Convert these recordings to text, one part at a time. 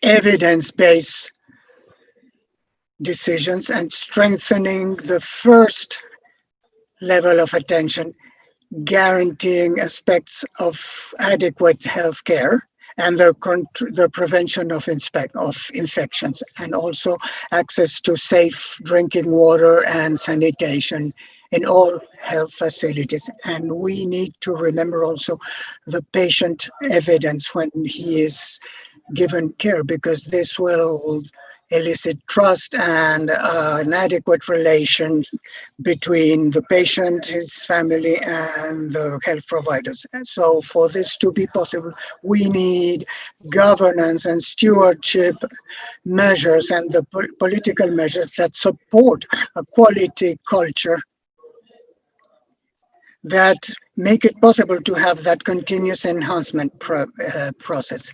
evidence-based decisions and strengthening the first level of attention, guaranteeing aspects of adequate health care and the prevention of infections, and also access to safe drinking water and sanitation in all health facilities. And we need to remember also the patient evidence when he is given care, because this will elicit trust and an adequate relation between the patient, his family, and the health providers. And so for this to be possible, we need governance and stewardship measures and the political measures that support a quality culture that make it possible to have that continuous enhancement process.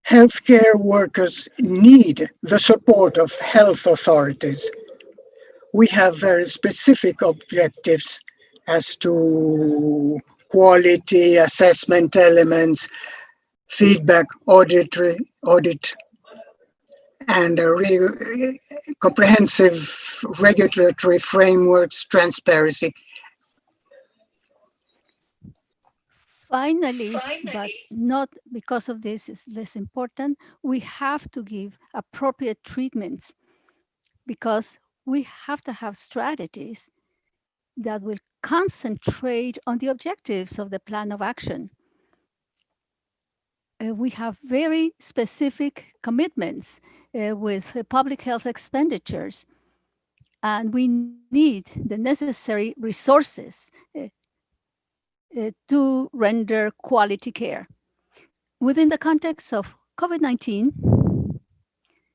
Healthcare workers need the support of health authorities. We have very specific objectives as to quality assessment elements, feedback, audit, and comprehensive regulatory frameworks, transparency. Finally, but not because of this is less important, we have to give appropriate treatments, because we have to have strategies that will concentrate on the objectives of the plan of action. We have very specific commitments with public health expenditures, and we need the necessary resources to render quality care. Within the context of COVID-19,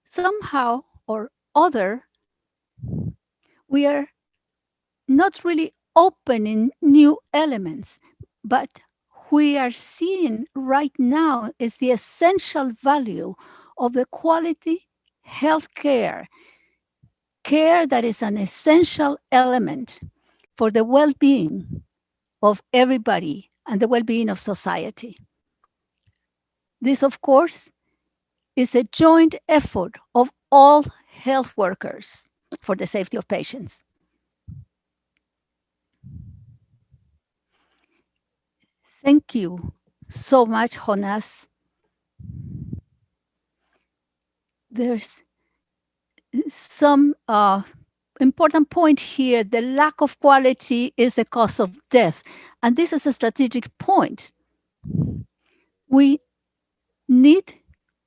somehow or other, we are not really opening new elements, but we are seeing right now is the essential value of the quality health care, care that is an essential element for the well-being of everybody and the well-being of society. This, of course, is a joint effort of all health workers for the safety of patients. Thank you so much, Jonas. There's some important point here. The lack of quality is a cause of death. And this is a strategic point. We need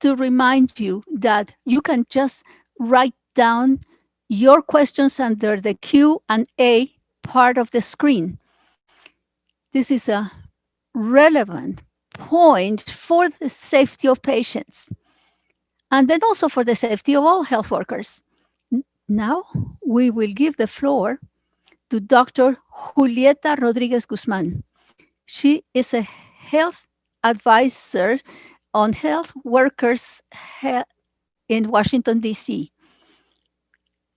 to remind you that you can just write down your questions under the Q&A part of the screen. This is a relevant point for the safety of patients, and then also for the safety of all health workers. Now, we will give the floor to Dr. Julieta Rodriguez Guzman. She is a health advisor on health workers in Washington, D.C.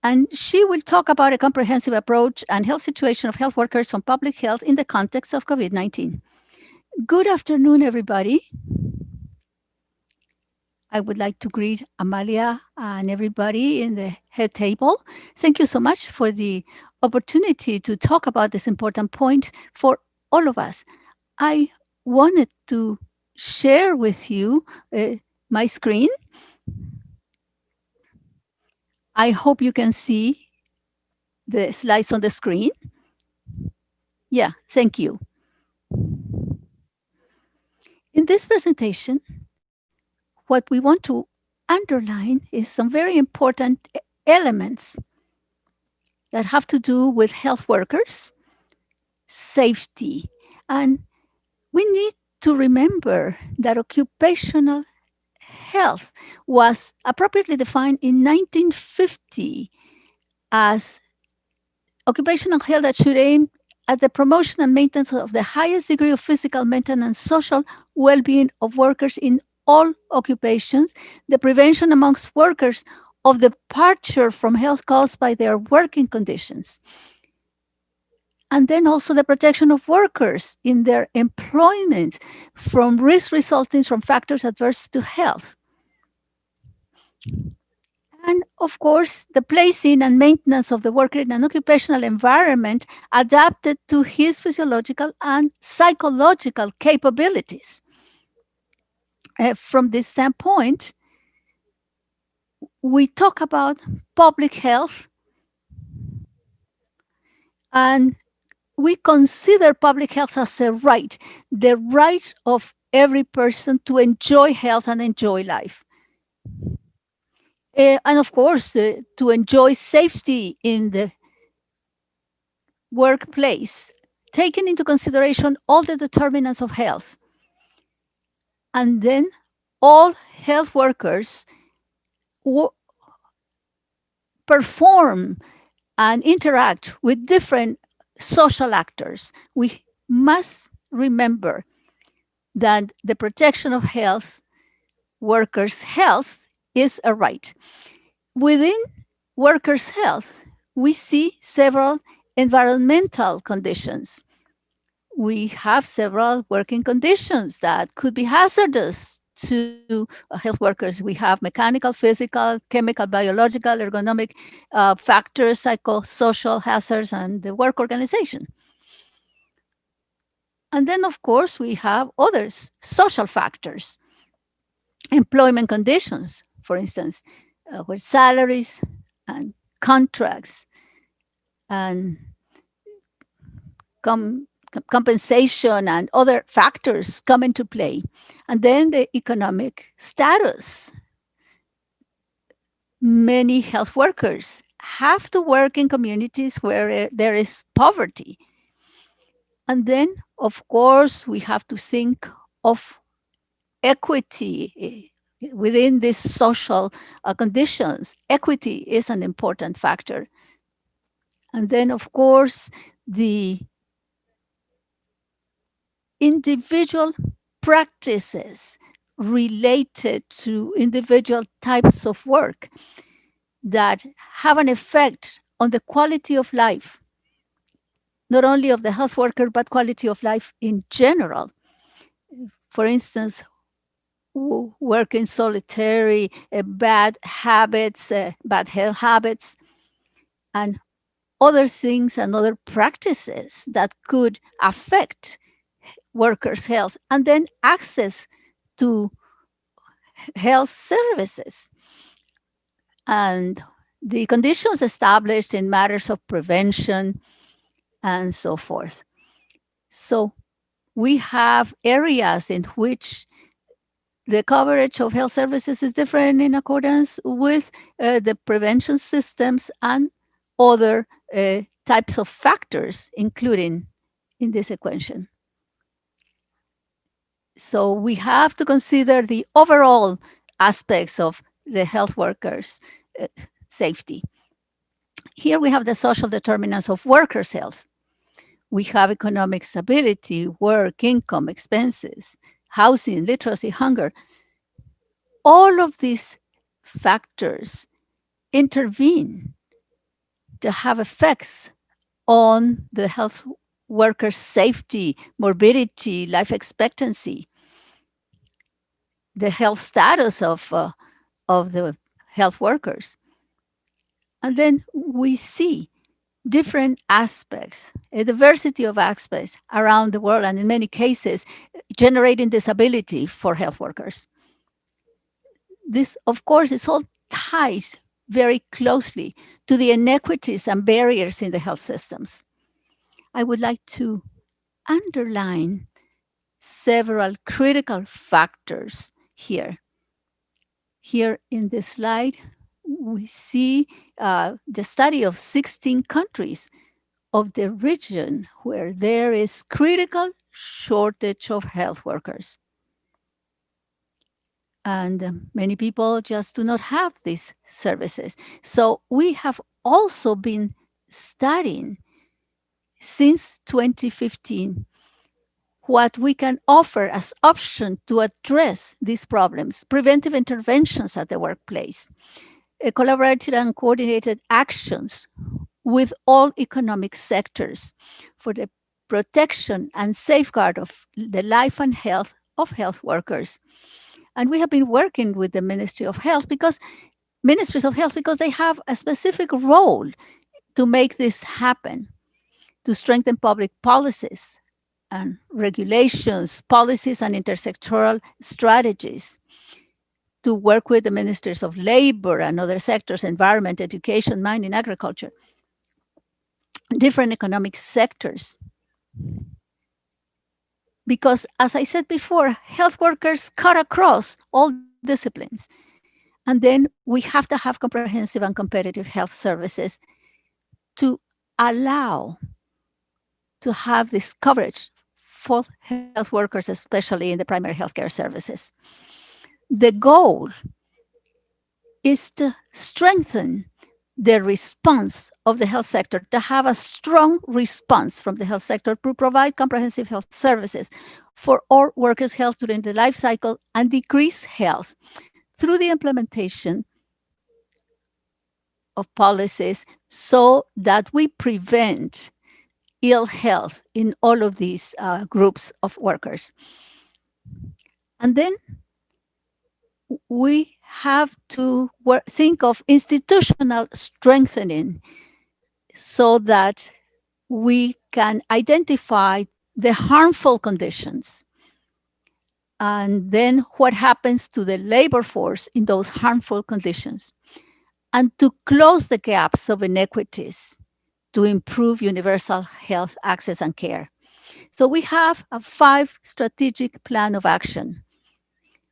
And she will talk about a comprehensive approach and health situation of health workers on public health in the context of COVID-19. Good afternoon, everybody. I would like to greet Amalia and everybody in the head table. Thank you so much for the opportunity to talk about this important point for all of us. I wanted to share with you my screen. I hope you can see the slides on the screen. Yeah, thank you. In this presentation, what we want to underline is some very important elements that have to do with health workers, safety, and we need to remember that occupational health was appropriately defined in 1950 as occupational health that should aim at the promotion and maintenance of the highest degree of physical, mental, and social well-being of workers in all occupations, the prevention amongst workers of departure from health caused by their working conditions. And then also the protection of workers in their employment from risks resulting from factors adverse to health. And of course, the placing and maintenance of the worker in an occupational environment adapted to his physiological and psychological capabilities. From this standpoint, we talk about public health, and we consider public health as a right, the right of every person to enjoy health and enjoy life. And of course, to enjoy safety in the workplace, taking into consideration all the determinants of health. And then all health workers perform and interact with different social actors. We must remember that the protection of health, workers' health, is a right. Within workers' health, we see several environmental conditions. We have several working conditions that could be hazardous to health workers. We have mechanical, physical, chemical, biological, ergonomic factors, psychosocial hazards, and the work organization. And then, of course, we have others, social factors, employment conditions, for instance, where salaries and contracts and compensation and other factors come into play. And then the economic status. Many health workers have to work in communities where there is poverty. And then, of course, we have to think of equity within these social conditions. Equity is an important factor. And then, of course, the individual practices related to individual types of work that have an effect on the quality of life, not only of the health worker, but quality of life in general. For instance, working solitary, bad habits, bad health habits, and other things and other practices that could affect workers' health, and then access to health services and the conditions established in matters of prevention and so forth. So we have areas in which the coverage of health services is different in accordance with the prevention systems and other types of factors, including in this equation. So we have to consider the overall aspects of the health workers' safety. Here we have the social determinants of workers' health. We have economic stability, work, income, expenses, housing, literacy, hunger. All of these factors intervene to have effects on the health workers' safety, morbidity, life expectancy, the health status of the health workers. And then we see different aspects, a diversity of aspects around the world, and in many cases, generating disability for health workers. This, of course, is all tied very closely to the inequities and barriers in the health systems. I would like to underline several critical factors here. Here in this slide, we see the study of 16 countries of the region where there is critical shortage of health workers. And many people just do not have these services. So we have also been studying since 2015 what we can offer as option to address these problems, preventive interventions at the workplace, collaborative and coordinated actions with all economic sectors for the protection and safeguard of the life and health of health workers. And we have been working with the ministries of health because they have a specific role to make this happen, to strengthen public policies and regulations, policies and intersectoral strategies, to work with the ministers of labor and other sectors, environment, education, mining, agriculture, different economic sectors. Because as I said before, health workers cut across all disciplines. And then we have to have comprehensive and competitive health services to allow to have this coverage for health workers, especially in the primary healthcare services. The goal is to strengthen the response of the health sector, to have a strong response from the health sector to provide comprehensive health services for all workers' health during the life cycle and decrease health through the implementation of policies so that we prevent ill health in all of these groups of workers. And then we have to think of institutional strengthening so that we can identify the harmful conditions and then what happens to the labor force in those harmful conditions, and to close the gaps of inequities to improve universal health access and care. So we have a 5 strategic plan of action.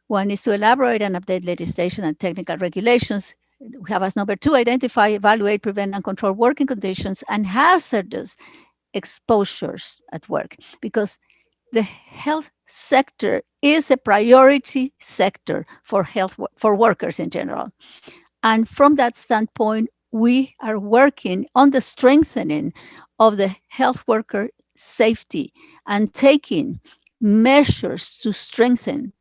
One is to elaborate and update legislation and technical regulations. We have as number 2, identify, evaluate, prevent, and control working conditions and hazardous exposures at work, because the health sector is a priority sector for for workers in general. And from that standpoint, we are working on the strengthening of the health worker safety and taking measures to strengthen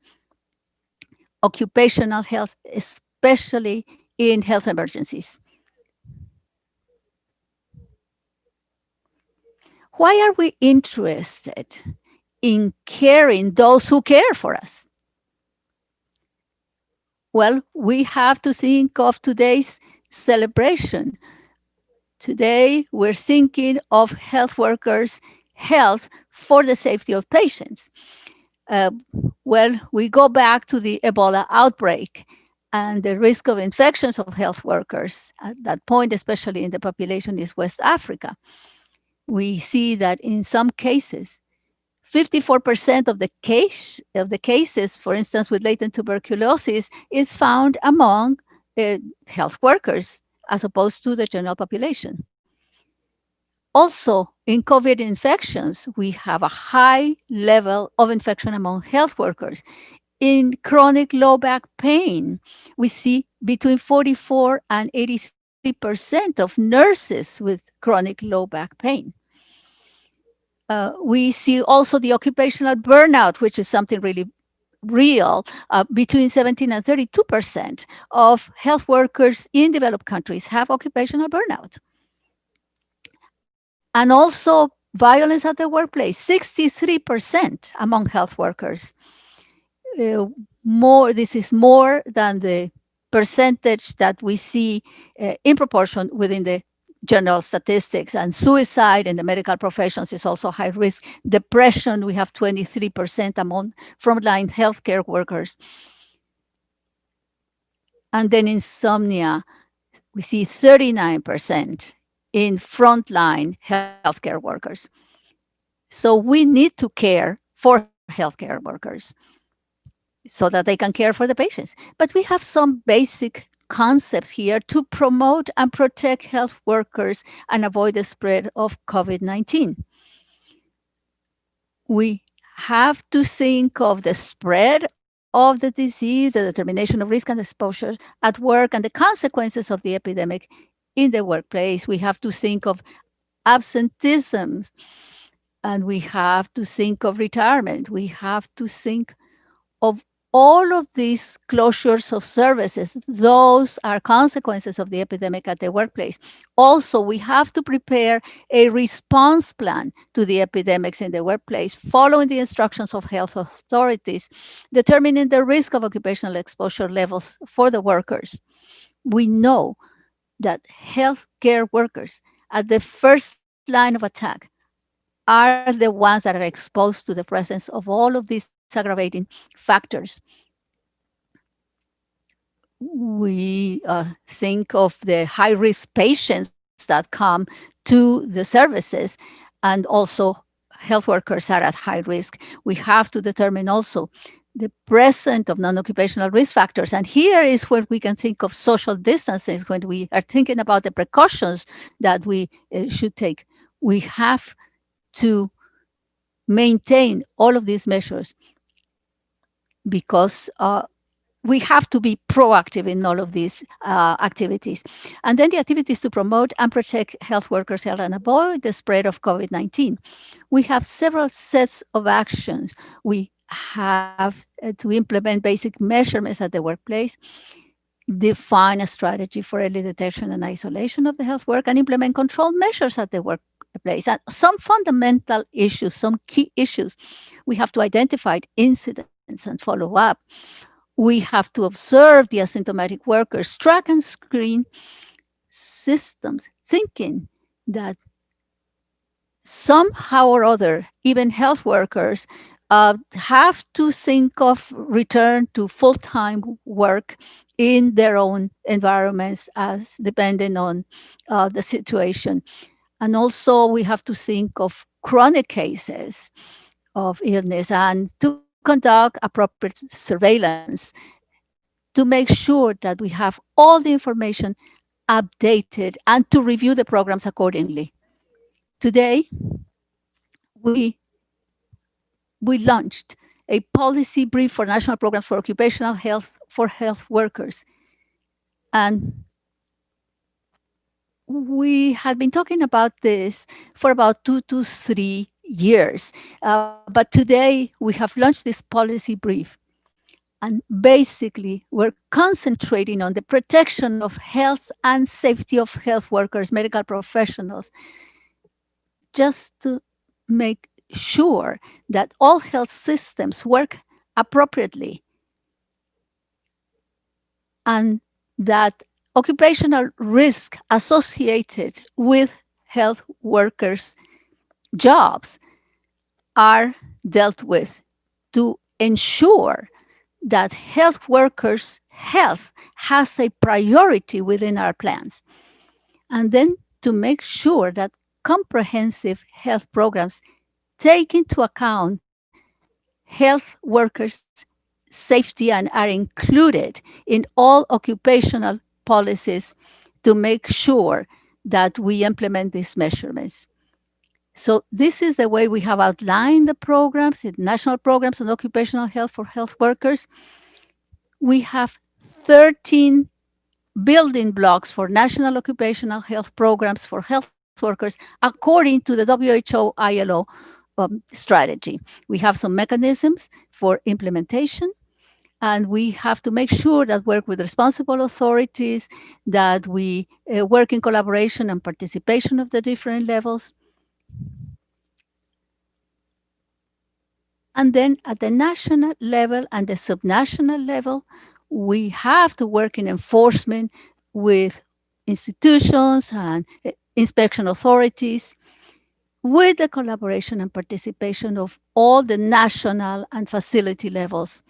occupational health, especially in health emergencies. Why are we interested in caring those who care for us? Well, we have to think of today's celebration. Today, we're thinking of health workers' health for the safety of patients. Well, we go back to the Ebola outbreak and the risk of infections of health workers at that point, especially in the population is West Africa. We see that in some cases, 54% of the cases, for instance, with latent tuberculosis, is found among health workers as opposed to the general population. Also, in COVID infections, we have a high level of infection among health workers. In chronic low back pain, we see between 44 and 83% of nurses with chronic low back pain. We see also the occupational burnout, which is something really real. Between 17 and 32% of health workers in developed countries have occupational burnout. And also violence at the workplace, 63% among health workers. This is more than the percentage that we see in proportion within the general statistics. And suicide in the medical professions is also high risk. Depression, we have 23% among frontline healthcare workers. And then insomnia, we see 39% in frontline healthcare workers. So we need to care for healthcare workers so that they can care for the patients. But we have some basic concepts here to promote and protect health workers and avoid the spread of COVID-19. We have to think of the spread of the disease, the determination of risk and exposure at work, and the consequences of the epidemic in the workplace. We have to think of absenteeism, and we have to think of retirement. We have to think of all of these closures of services, those are consequences of the epidemic at the workplace. Also, we have to prepare a response plan to the epidemics in the workplace, following the instructions of health authorities, determining the risk of occupational exposure levels for the workers. We know that healthcare workers at the first line of attack are the ones that are exposed to the presence of all of these aggravating factors. We think of the high risk patients that come to the services, and also health workers are at high risk. We have to determine also the presence of non occupational risk factors. And here is where we can think of social distancing when we are thinking about the precautions that we should take. We have to maintain all of these measures because we have to be proactive in all of these activities. And then the activities to promote and protect health workers' health and avoid the spread of COVID 19. We have several sets of actions. We have to implement basic measurements at the workplace, define a strategy for early detection and isolation of the health work, and implement control measures at the workplace. And some fundamental issues, some key issues, we have to identify incidents and follow up. We have to observe the asymptomatic workers, track and screen systems, thinking that somehow or other, even health workers have to think of return to full-time work in their own environments as depending on the situation. And also we have to think of chronic cases of illness and to conduct appropriate surveillance to make sure that we have all the information updated and to review the programs accordingly. Today, we we launched a policy brief for national programs for occupational health for health workers. And we had been talking about this for about 2 to 3 years. But today we have launched this policy brief. And basically, we're concentrating on the protection of health and safety of health workers, medical professionals, just to make sure that all health systems work appropriately and that occupational risk associated with health workers' jobs are dealt with to ensure that health workers' health has a priority within our plans. And then to make sure that comprehensive health programs take into account health workers' safety and are included in all occupational policies to make sure that we implement these measurements. So this is the way we have outlined the programs, the national programs on occupational health for health workers. We have 13 building blocks for national occupational health programs for health workers according to the WHO ILO strategy. We have some mechanisms for implementation, and we have to make sure that work with responsible authorities, that we work in collaboration and participation of the different levels. And then at the national level and the subnational level, we have to work in enforcement with institutions and inspection authorities with the collaboration and participation of all the national and facility levels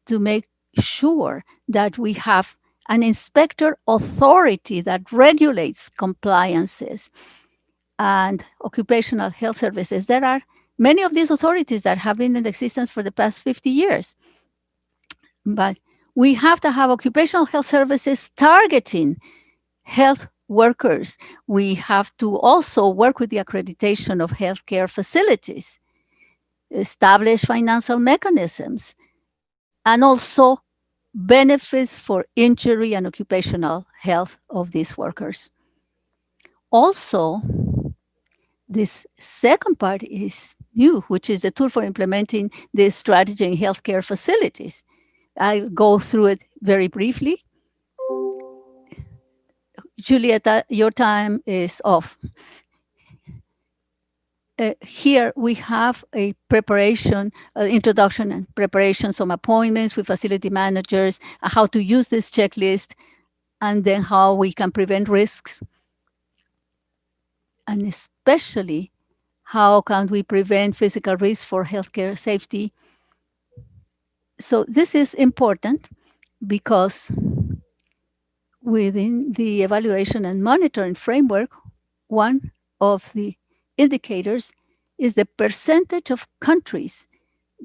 to make sure that we have an inspector authority that regulates compliances and occupational health services. There are many of these authorities that have been in existence for the past 50 years. But we have to have occupational health services targeting health workers. We have to also work with the accreditation of healthcare facilities, establish financial mechanisms, and also benefits for injury and occupational health of these workers. Also, this second part is new, which is the tool for implementing this strategy in healthcare facilities. I go through it very briefly. Julieta, your time is off. Here we have a preparation, introduction and preparation, some appointments with facility managers, how to use this checklist, and then how we can prevent risks, and especially how can we prevent physical risks for healthcare safety. So this is important because within the evaluation and monitoring framework, one of the indicators is the percentage of countries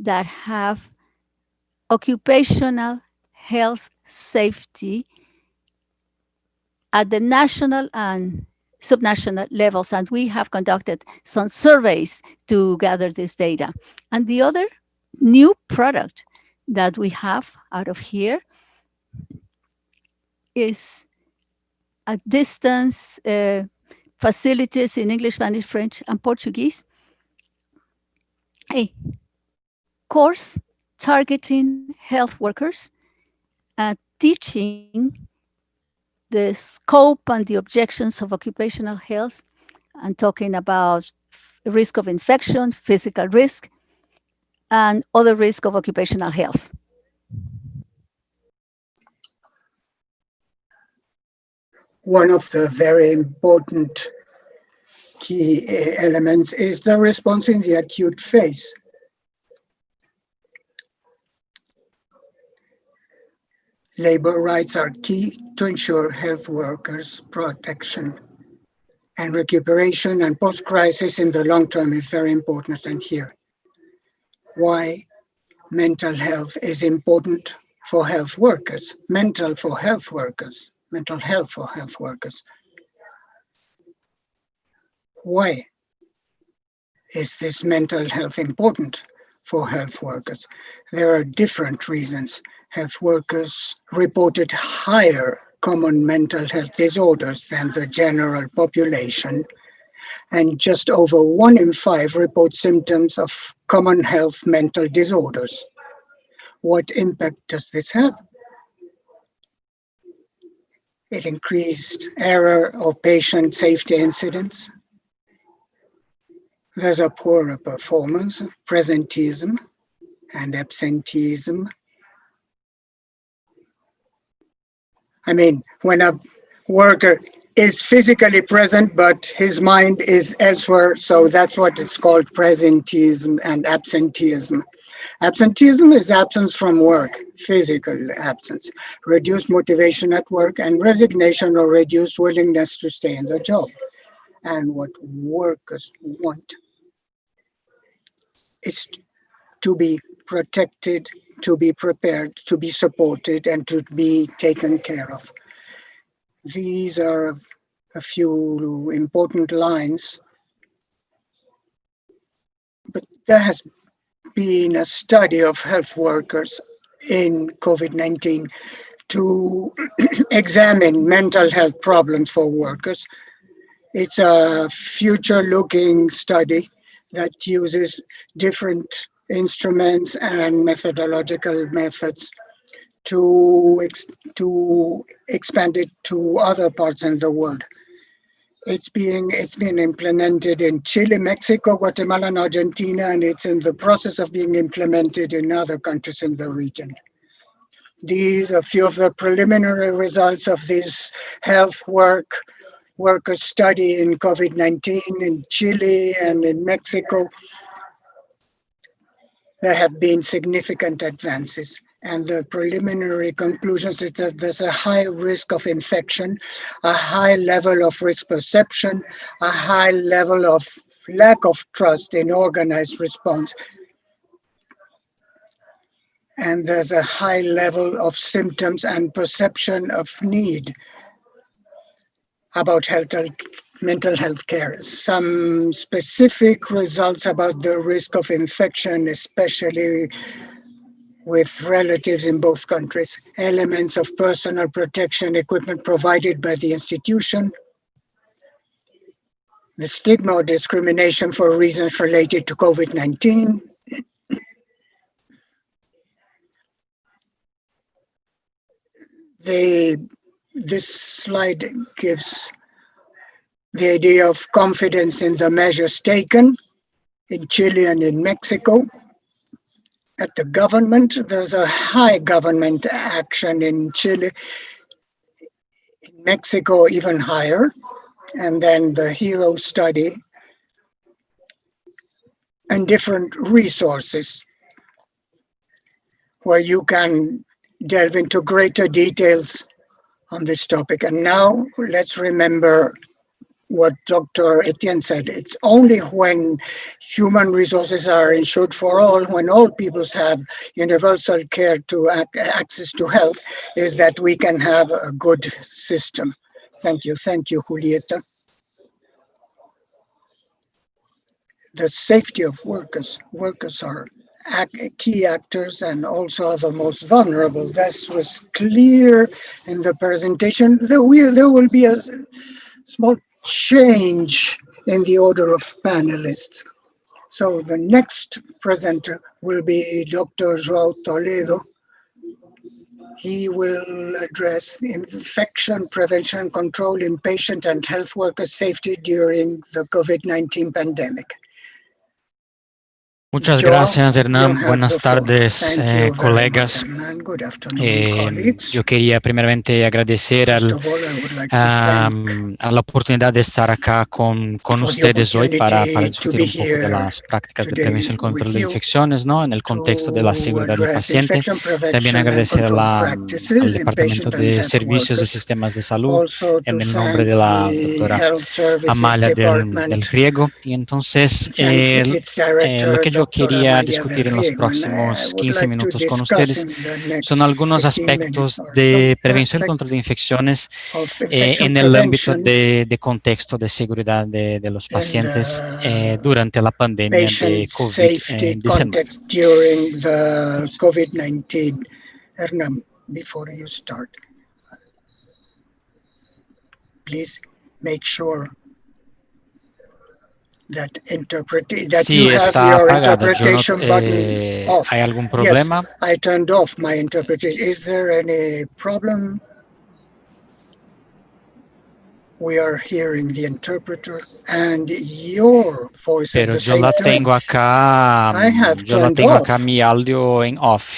that have occupational health safety at the national and subnational levels. And we have conducted some surveys to gather this data. And the other new product that we have out of here is at distance facilities in English, Spanish, French, and Portuguese, a course targeting health workers and teaching the scope and the objections of occupational health and talking about risk of infection, physical risk, and other risk of occupational health. One of the very important key elements is the response in the acute phase. Labor rights are key to ensure health workers' protection, and recuperation and post-crisis in the long term is very important. And here, why mental health is important for health workers, mental health for health workers. Why is this mental health important for health workers? There are different reasons. Health workers reported higher common mental health disorders than the general population, and just over 1 in 5 report symptoms of common health mental disorders. What impact does this have? It increased error of patient safety incidents. There's a poorer performance, presenteeism, and absenteeism. I mean, when a worker is physically present, but his mind is elsewhere, so that's what it's called, presenteeism and absenteeism. Absenteeism is absence from work, physical absence, reduced motivation at work, and resignation or reduced willingness to stay in the job. And what workers want is to be protected, to be prepared, to be supported, and to be taken care of. These are a few important lines, but there has been a study of health workers in COVID-19 to examine mental health problems for workers. It's a future-looking study that uses different instruments and methodological methods to expand it to other parts in the world. It's been implemented in Chile, Mexico, Guatemala, and Argentina, and it's in the process of being implemented in other countries in the region. These are a few of the preliminary results of this health worker study in COVID-19 in Chile and in Mexico. There have been significant advances, and the preliminary conclusions is that there's a high risk of infection, a high level of risk perception, a high level of lack of trust in organized response, and there's a high level of symptoms and perception of need about mental health care. Some specific results about the risk of infection, especially with relatives in both countries, elements of personal protection equipment provided by the institution, the stigma or discrimination for reasons related to COVID-19. This slide gives the idea of confidence in the measures taken in Chile and in Mexico. At the government, there's a high government action in Chile, in Mexico even higher, and then the HERO study and different resources where you can delve into greater details on this topic. And now let's remember what Dr. Etienne said. It's only when human resources are ensured for all, when all peoples have universal care to access to health, is that we can have a good system. Thank you, Julieta. The safety of workers. Workers are key actors and also are the most vulnerable. That was clear in the presentation. There will be a small change in the order of panelists. So the next presenter will be Dr. João Toledo. He will address infection prevention and control in patient and health worker safety during the COVID-19 pandemic. Muchas gracias, Hernán. Buenas tardes, colegas. Yo quería primeramente agradecer a la oportunidad de estar acá con ustedes hoy para discutir un poco de las prácticas de prevención y control de infecciones, ¿no? En el contexto de la seguridad del paciente. También agradecer al Departamento de Servicios y Sistemas de Salud en el nombre de la doctora Amalia del Riego. Y entonces, lo que yo quería discutir en los próximos 15 minutos con ustedes son algunos aspectos de prevención y control de infecciones en el ámbito de contexto de seguridad de los pacientes durante la pandemia de COVID-19. Hernán, before you start, please make sure that sí, you have está your apagada. interpretation button off. ¿Hay algún problema? Yes, I turned off my interpretation. Is there any problem? We are hearing the interpreter and your voice Pero at the yo same la time. tengo acá, mi audio en off.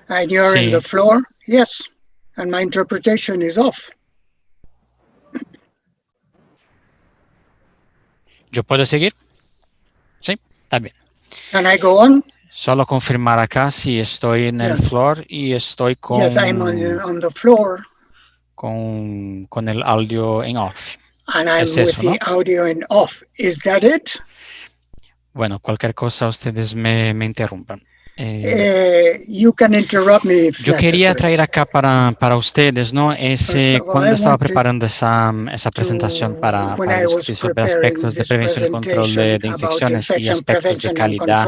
And you're in the floor? Yes. And my interpretation is off. ¿Yo puedo seguir? Sí, está bien. Can I go on? Solo confirmar acá si estoy en el floor y estoy con... Yes, I'm on the floor. Con el audio en off. And I'm with the audio in off. Is that it? Bueno, cualquier cosa ustedes me interrumpan. You can interrupt me if yo quería necessary. traer acá para ustedes, ¿no? Cuando estaba preparando esa presentación para discutir sobre aspectos de prevención y control de infecciones y aspectos de calidad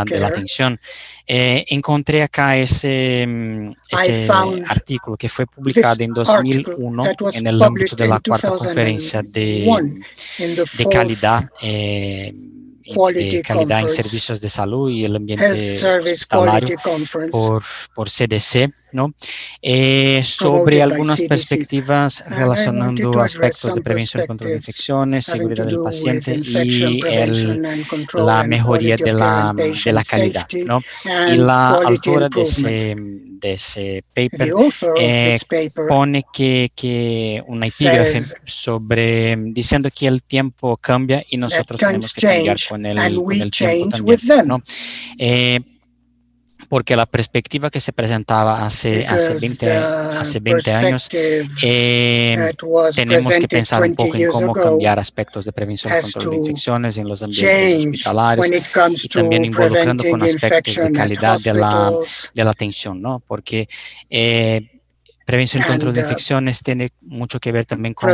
de la atención, encontré acá ese artículo que fue publicado en 2001 en el ámbito de la cuarta conferencia de calidad en servicios de salud y el ambiente hospitalario por CDC, ¿no? Sobre algunas perspectivas relacionando aspectos de prevención y control de infecciones, seguridad del paciente y la mejoría de la calidad, ¿no? Y la autora de ese paper pone que una epígrafe sobre diciendo que el tiempo cambia y nosotros tenemos que cambiar con el tiempo también, ¿no? Porque la perspectiva que se presentaba hace 20 años, tenemos que pensar un poco en cómo cambiar aspectos de prevención y control de infecciones en los ambientes hospitalarios y también involucrando con aspectos de calidad de la atención, ¿no? Porque Prevención y control de infecciones tiene mucho que ver también con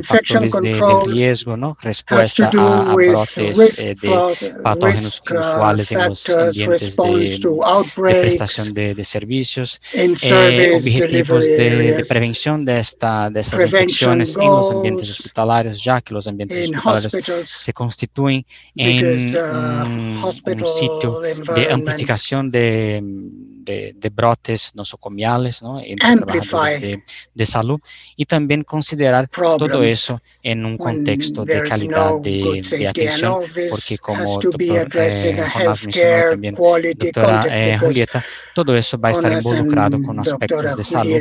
factores de riesgo, ¿no? Respuesta a brotes de patógenos inusuales en los ambientes de prestación de servicios, objetivos de prevención de estas infecciones en los ambientes hospitalarios, ya que los ambientes hospitalarios se constituyen en un sitio de amplificación de brotes nosocomiales, ¿no? Entre trabajadores de salud, y también considerar todo eso en un contexto de calidad de atención, porque como el doctor Jonás mencionó y también doctora Julieta, todo eso va a estar involucrado con aspectos de salud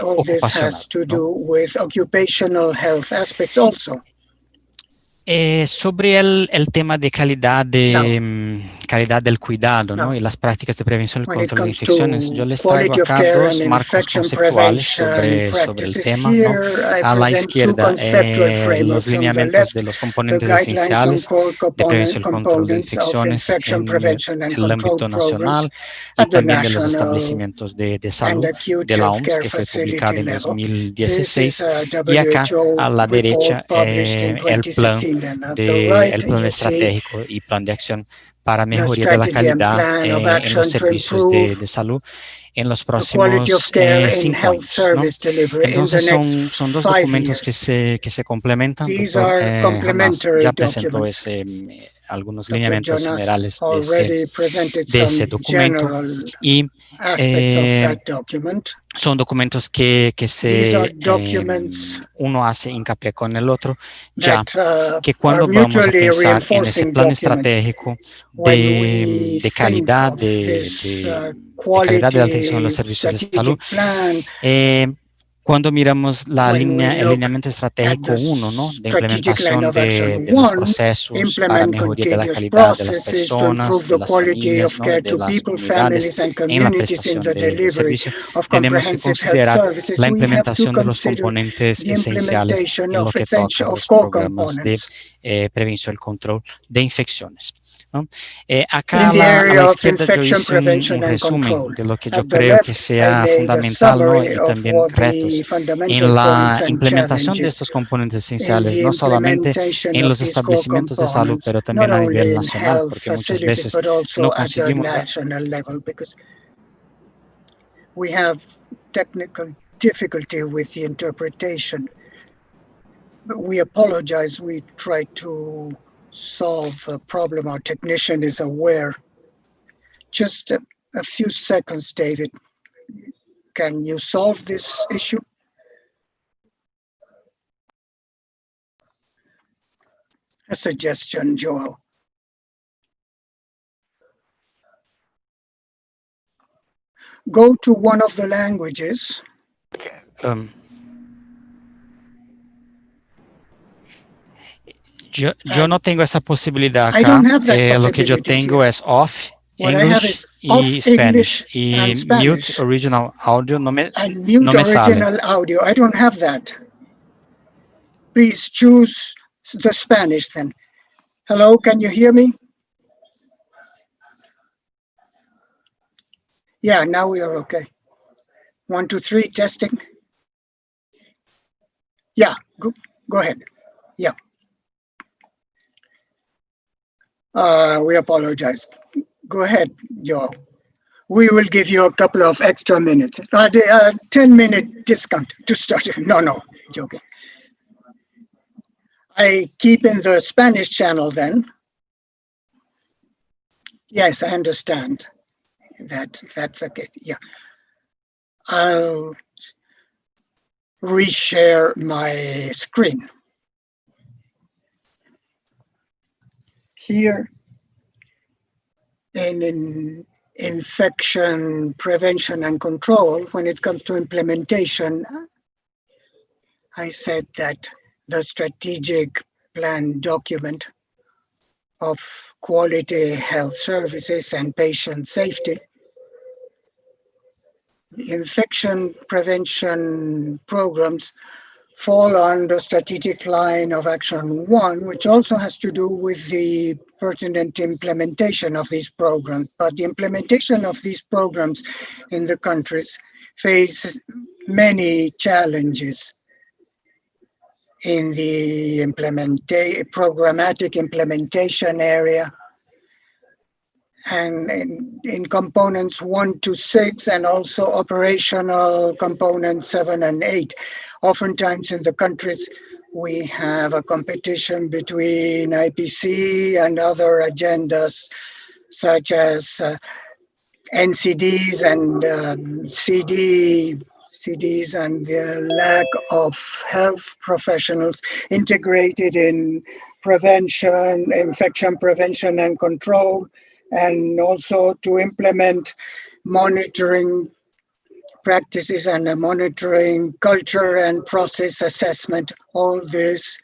ocupacional, ¿no? Sobre el tema de calidad calidad del cuidado, ¿no? Y las prácticas de prevención y control de infecciones, yo les traigo acá dos marcos conceptuales sobre el tema, ¿no? A la izquierda, los lineamientos de los componentes esenciales de prevención y control de infecciones en el ámbito nacional y también de los establecimientos de salud de la OMS, que fue publicada en 2016, y acá a la derecha el plan estratégico y plan de acción para mejoría de la calidad en los servicios de salud en los próximos 5 años, ¿no? Entonces son dos documentos que se complementan. Doctor Jonás ya presentó algunos lineamientos generales de ese documento, y son documentos que uno hace hincapié con el otro, ya que cuando vamos a pensar en ese plan estratégico de calidad de calidad de la atención a los servicios de salud, cuando miramos el lineamiento estratégico 1, ¿no? De implementación de los procesos para mejoría de la calidad de las personas, de las familias, ¿no? De las comunidades en la prestación de servicio, tenemos que considerar la implementación de los componentes esenciales en lo que toca a los programas de prevención y control de infecciones, ¿no? Acá a la izquierda yo hice un resumen de lo que yo creo que sea fundamental, ¿no? Y también retos en la implementación de estos componentes esenciales, no solamente en los establecimientos de salud, pero también a nivel nacional, porque muchas veces no conseguimos. We have technical difficulty with the interpretation. But we apologize. We try to solve a problem. Our technician is aware. Just a few seconds, David. Can you solve this issue? A suggestion, Joel. Go to one of the languages. Yo no tengo esa posibilidad acá. Lo que yo tengo es off English y Spanish. Y mute original audio no me sale. Audio. I don't have that. Please choose the Spanish then. Hello, can you hear me? Yeah, now we are okay. 1, 2, 3, testing. Yeah, go ahead. Yeah. We apologize. Go ahead, Joe. We will give you a couple of extra minutes. 10-minute discount to start. No, joking. I keep in the Spanish channel then. Yes, I understand. That's okay. Yeah. I'll reshare my screen. Here in infection prevention and control, when it comes to implementation, I said that the strategic plan document of quality health services and patient safety, infection prevention programs fall under strategic line of action 1, which also has to do with the pertinent implementation of these programs. But the implementation of these programs in the countries face many challenges in the programmatic implementation area, and in components 1 to 6, and also operational components 7 and 8. Oftentimes in the countries, we have a competition between IPC and other agendas, such as NCDs and CDs, and the lack of health professionals integrated in prevention, infection prevention and control, and also to implement monitoring practices and a monitoring culture and process assessment. All this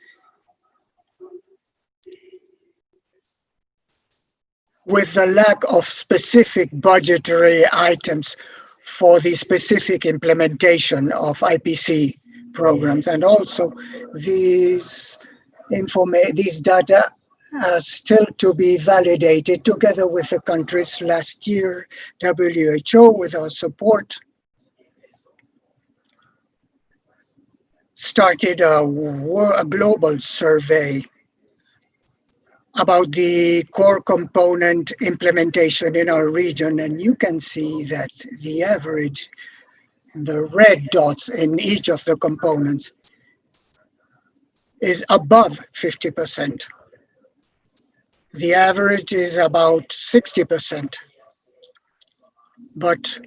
with the lack of specific budgetary items for the specific implementation of IPC programs. And also these data are still to be validated together with the countries. Last year, WHO, with our support, started a global survey about the core component implementation in our region. And you can see that the average, the red dots in each of the components, is above 50%. The average is about 60%. But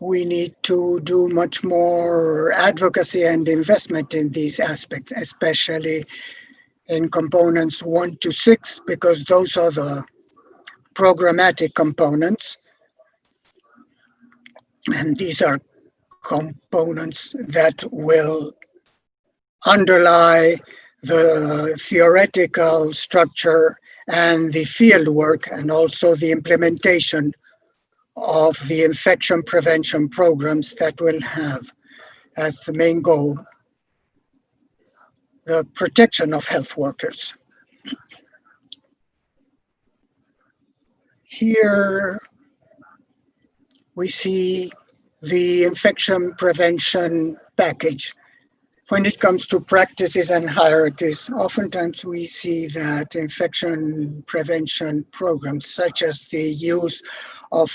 we need to do much more advocacy and investment in these aspects, especially in components 1 to 6, because those are the programmatic components. And these are components that will underlie the theoretical structure and the field work, and also the implementation of the infection prevention programs that will have as the main goal the protection of health workers. Here we see the infection prevention package. When it comes to practices and hierarchies, oftentimes we see that infection prevention programs, such as the use of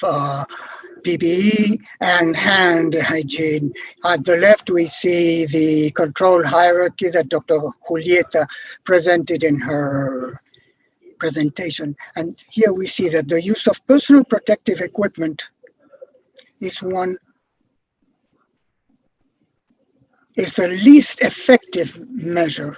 PPE and hand hygiene. At the left, we see the control hierarchy that Dr. Julieta presented in her presentation. And here we see that the use of personal protective equipment is the least effective measure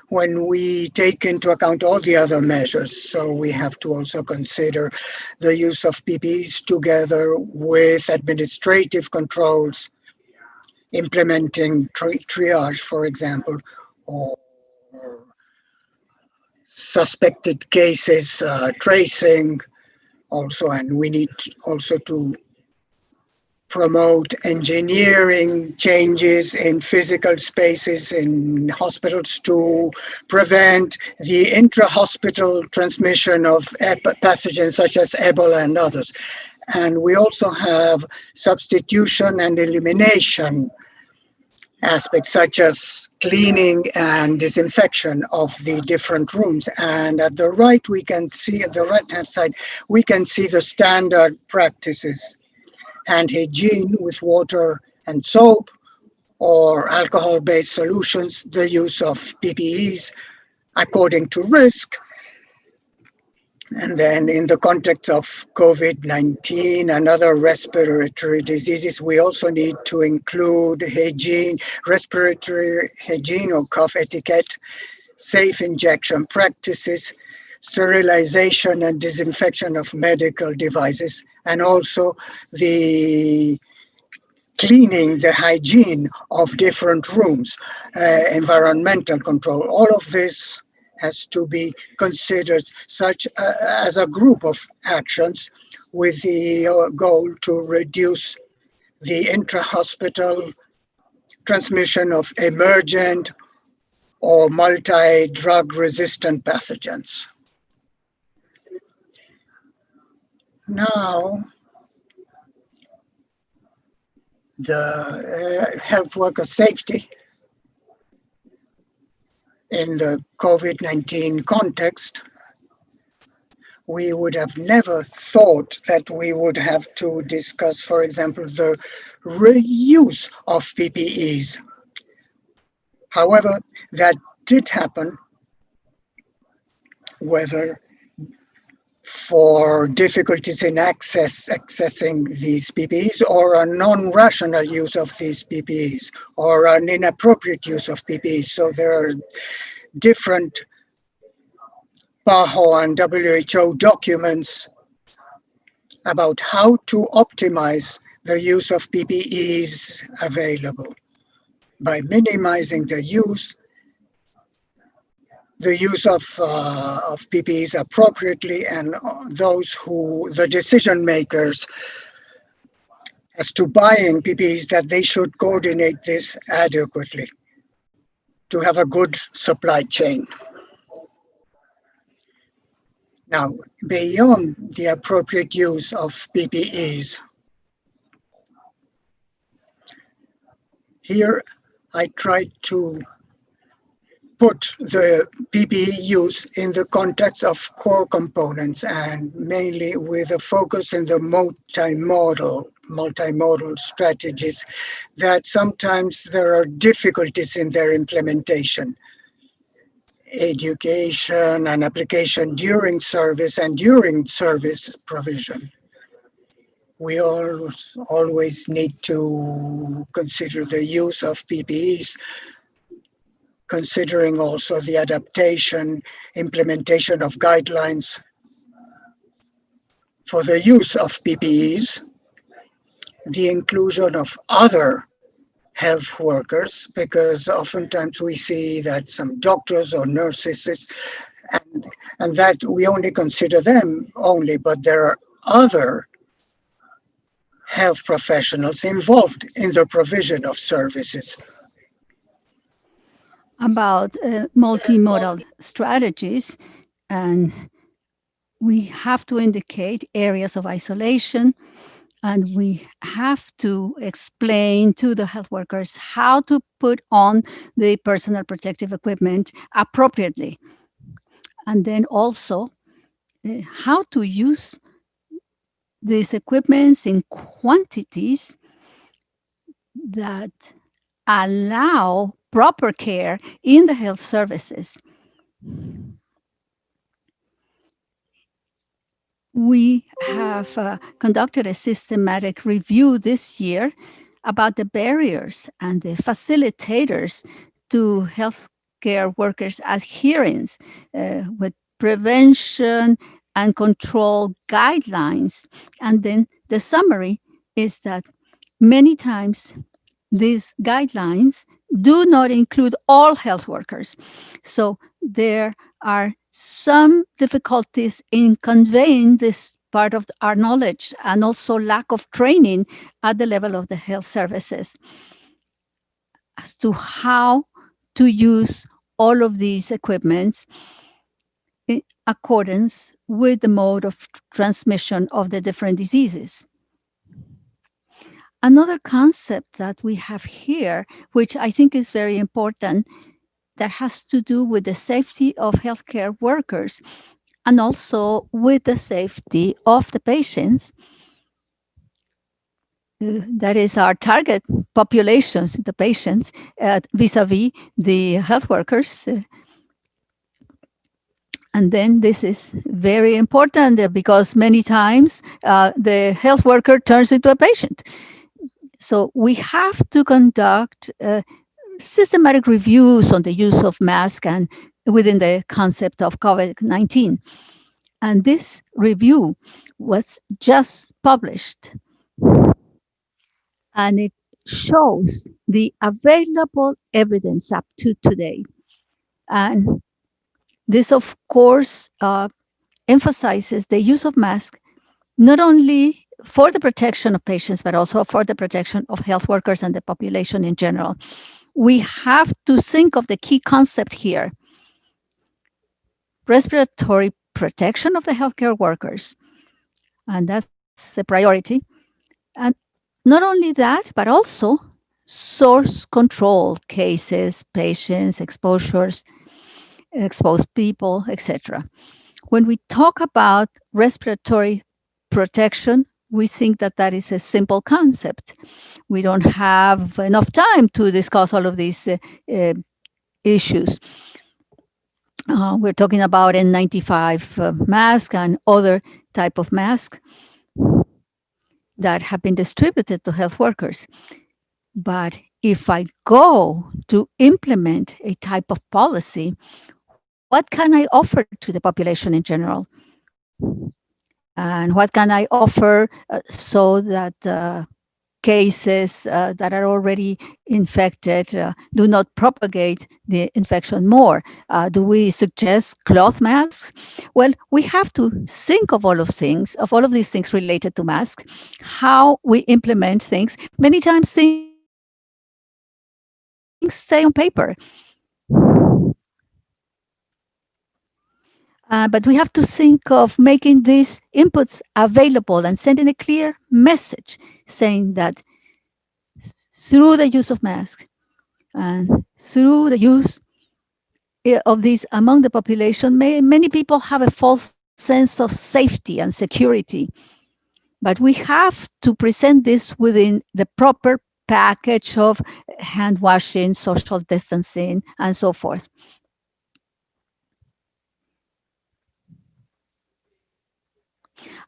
when we take into account all the other measures. So we have to also consider the use of PPEs together with administrative controls, implementing triage, for example, or suspected cases tracing also. And we need also to promote engineering changes in physical spaces in hospitals to prevent the intra-hospital transmission of pathogens such as Ebola and others. And we also have substitution and elimination aspects such as cleaning and disinfection of the different rooms. And at the right, we can see, at the right-hand side, we can see the standard practices: hand hygiene with water and soap, or alcohol-based solutions, the use of PPEs according to risk. And then in the context of COVID-19 and other respiratory diseases, we also need to include hygiene, respiratory hygiene or cough etiquette, safe injection practices, sterilization and disinfection of medical devices, and also the cleaning, the hygiene of different rooms, environmental control. All of this has to be considered such as a group of actions with the goal to reduce the intra-hospital transmission of emergent or multi-drug resistant pathogens. Now, the health worker safety in the COVID-19 context, we would have never thought that we would have to discuss, for example, the reuse of PPEs. However, that did happen, whether for difficulties in accessing these PPEs, or a non-rational use of these PPEs, or an inappropriate use of PPEs. So there are different PAHO and WHO documents about how to optimize the use of PPEs available by minimizing the use of PPEs appropriately, and the decision makers as to buying PPEs, that they should coordinate this adequately to have a good supply chain. Now, beyond the appropriate use of PPEs, here I tried to put the PPE use in the context of core components, and mainly with a focus in the multimodal strategies, that sometimes there are difficulties in their implementation. Education and application during service and during service provision. We always need to consider the use of PPEs, considering also the adaptation, implementation of guidelines for the use of PPEs, the inclusion of other health workers, because oftentimes we see that some doctors or nurses, and that we only consider them only, but there are other health professionals involved in the provision of services. About multimodal strategies, and we have to indicate areas of isolation, and we have to explain to the health workers how to put on the personal protective equipment appropriately. And then also how to use these equipments in quantities that allow proper care in the health services. We have conducted a systematic review this year about the barriers and the facilitators to healthcare workers' adherence with prevention and control guidelines. And then the summary is that many times these guidelines do not include all health workers. So there are some difficulties in conveying this part of our knowledge, and also lack of training at the level of the health services as to how to use all of these equipments in accordance with the mode of transmission of the different diseases. Another concept that we have here, which I think is very important, that has to do with the safety of healthcare workers and also with the safety of the patients. That is our target populations, the patients, vis-a-vis the health workers. And then this is very important because many times the health worker turns into a patient. So we have to conduct systematic reviews on the use of masks and within the concept of COVID-19. And this review was just published. And it shows the available evidence up to today. And this, of course, emphasizes the use of masks not only for the protection of patients, but also for the protection of health workers and the population in general. We have to think of the key concept here: respiratory protection of the healthcare workers. And that's a priority. And not only that, but also source control cases, patients, exposures, exposed people, etc. When we talk about respiratory protection, we think that that is a simple concept. We don't have enough time to discuss all of these issues. We're talking about N95 mask and other type of mask that have been distributed to health workers. But if I go to implement a type of policy, what can I offer to the population in general? And what can I offer so that cases that are already infected do not propagate the infection more? Do we suggest cloth masks? Well, we have to think of all of these things related to masks, how we implement things. Many times things stay on paper. But we have to think of making these inputs available and sending a clear message saying that through the use of masks and through the use of these among the population, many people have a false sense of safety and security. But we have to present this within the proper package of hand washing, social distancing, and so forth.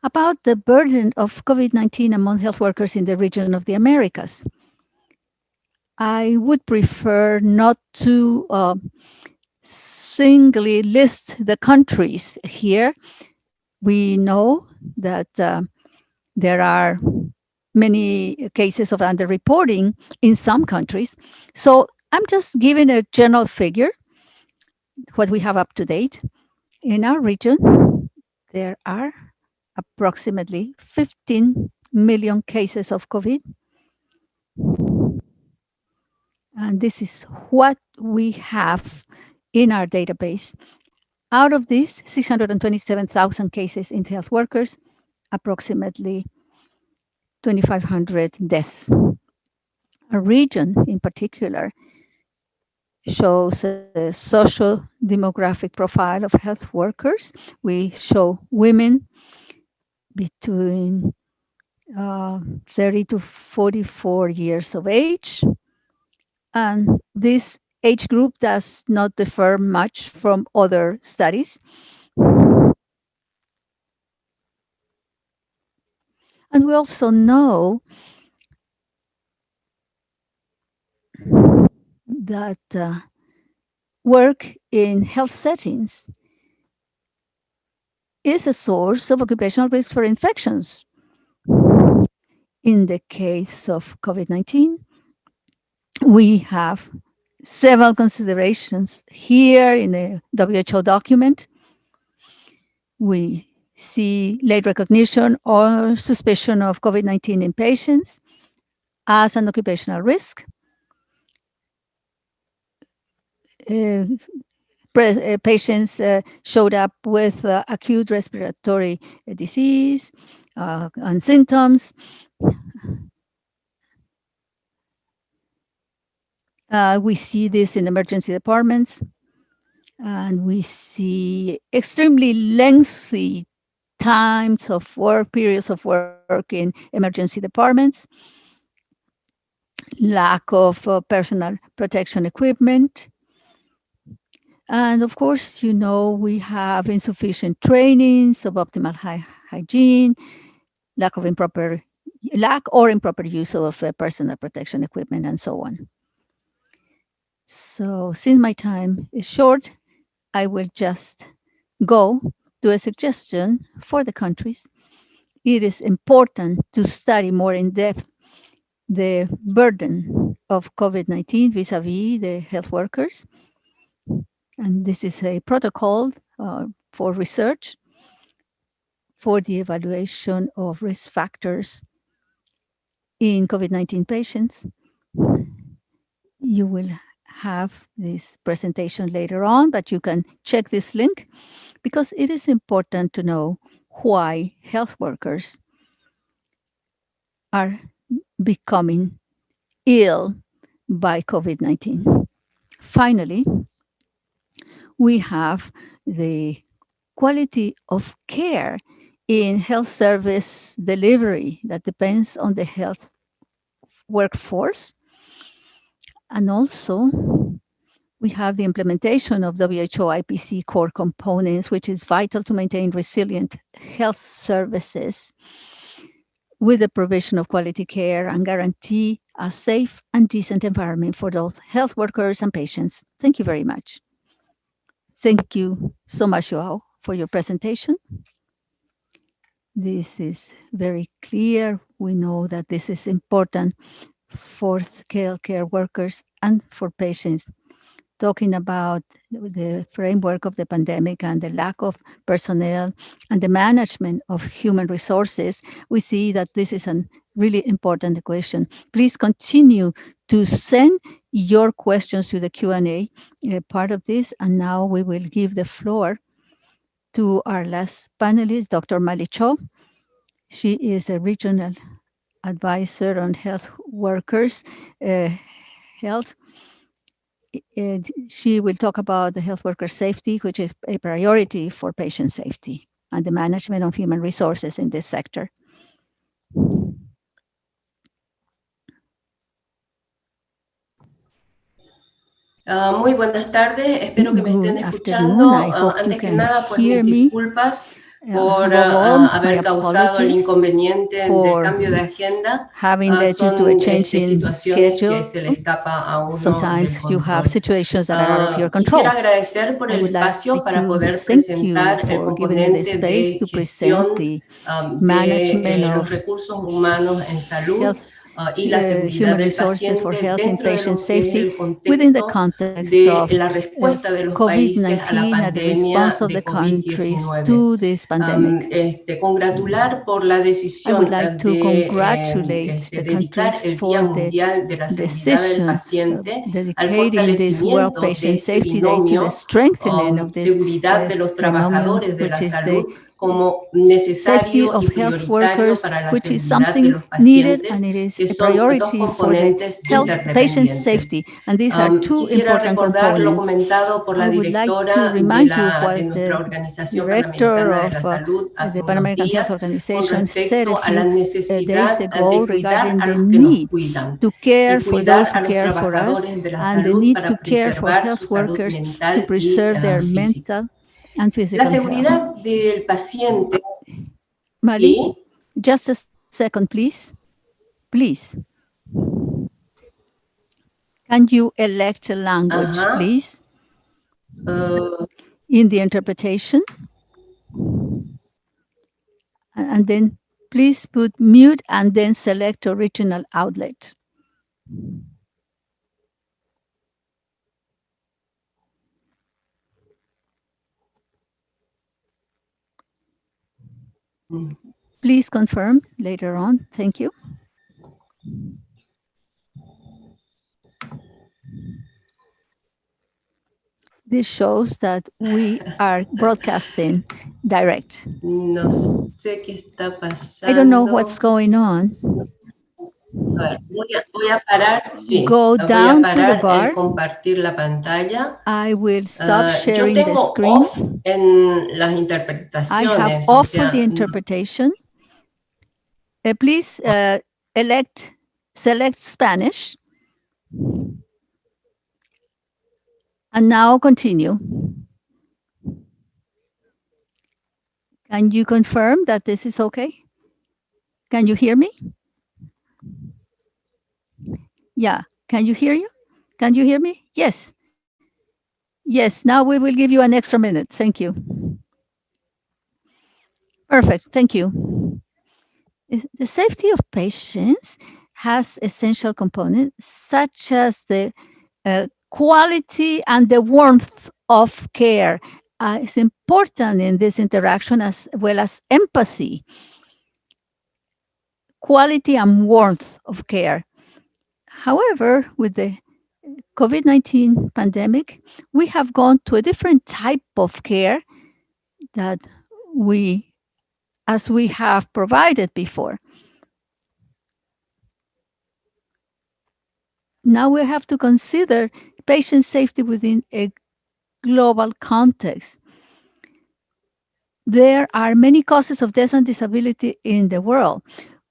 About the burden of COVID-19 among health workers in the region of the Americas. I would prefer not to singly list the countries here. We know that there are many cases of underreporting in some countries. So I'm just giving a general figure, what we have up to date. In our region, there are approximately 15 million cases of COVID. And this is what we have in our database. Out of these, 627,000 cases in health workers, approximately 2,500 deaths. A region in particular shows a social demographic profile of health workers. We show women between 30 to 44 years of age. And this age group does not differ much from other studies. And we also know that work in health settings is a source of occupational risk for infections. In the case of COVID-19, we have several considerations here in the WHO document. We see late recognition or suspicion of COVID-19 in patients as an occupational risk. Patients showed up with acute respiratory disease and symptoms. We see this in emergency departments, and we see extremely lengthy times of work, periods of work in emergency departments, lack of personal protection equipment. And of course, you know, we have insufficient training, suboptimal hygiene, lack or improper use of personal protection equipment, and so on. So since my time is short, I will just go to a suggestion for the countries. It is important to study more in depth the burden of COVID-19 vis-a-vis the health workers. And this is a protocol for research for the evaluation of risk factors in COVID-19 patients. You will have this presentation later on, but you can check this link because it is important to know why health workers are becoming ill by COVID-19. Finally, we have the quality of care in health service delivery that depends on the health workforce. And also, we have the implementation of WHO IPC Core Components, which is vital to maintain resilient health services with the provision of quality care and guarantee a safe and decent environment for both health workers and patients. Thank you very much. Thank you so much, Joao, for your presentation. This is very clear. We know that this is important for healthcare workers and for patients. Talking about the framework of the pandemic and the lack of personnel and the management of human resources, we see that this is a really important question. Please continue to send your questions to the Q&A part of this. And now we will give the floor to our last panelist, Dr. Mali Cho. She is a regional advisor on health workers, health. And she will talk about the health worker safety, which is a priority for patient safety and the management of human resources in this sector. Muy buenas tardes, espero que me estén Good escuchando. afternoon. I hope you Antes que can nada, pues hear mis me. disculpas por Above all, my haber causado el apologies inconveniente del for cambio de agenda. having led you to Son a change in situaciones que se le schedule. escapa a uno del Sometimes you have control. situations that are out of your Quisiera control. agradecer por I el would like espacio para to poder thank you presentar el for giving me the componente space de to present gestión the de management los of recursos humanos en salud health, y la seguridad human del resources for paciente health and dentro de patient lo que es safety el within the contexto context de of la respuesta de los países a la COVID-19 and the pandemia response of de the countries COVID-19. to this pandemic. Congratular por la I would decisión like to congratulate the dedicar countries el Día for the Mundial de la Seguridad del decision of Paciente al dedicating this World fortalecimiento de Patient este Safety Day to the binomio strengthening of this seguridad de los phenomenon, trabajadores de la which is the salud como safety necesario y of health prioritario workers, para la which is seguridad de something los needed pacientes, and it is que a son dos priority for the componentes health patient interdependientes. safety. And these are two Quisiera important recordar lo components. comentado por la I would like to directora remind you de what nuestra the Organización director Panamericana de la of Salud hace the Pan unos American Health días con Organization said a respecto a la few days necesidad ago de cuidar regarding a the los que nos need cuidan, to care de for cuidar those a who los care for us trabajadores de la and the salud need to para care for preservar su health salud workers to mental y preserve their física. mental and La physical seguridad health. del paciente Mali, y just a second, please. Please. Can you elect a language, please? In the interpretation. And then please put mute and then select original outlet. Please confirm later on. Thank you. This shows that we are broadcasting direct. No sé qué está pasando. I don't know what's going on. A ver, voy a parar, sí, Go voy a down to the parar bar. el compartir la pantalla. I will stop Yo sharing the tengo screen. off en las I have interpretaciones, off for the interpretation. Please select Spanish. And now continue. Can you confirm that this is okay? Can you hear me? Yeah. Can you hear you? Can you hear me? Yes. Yes. Now we will give you an extra minute. Thank you. Perfect. Thank you. The safety of patients has essential components such as the quality and the warmth of care. It's important in this interaction as well as empathy, quality and warmth of care. However, with the COVID-19 pandemic, we have gone to a different type of care that as we have provided before. now we have to consider patient safety within a global context. There are many causes of death and disability in the world.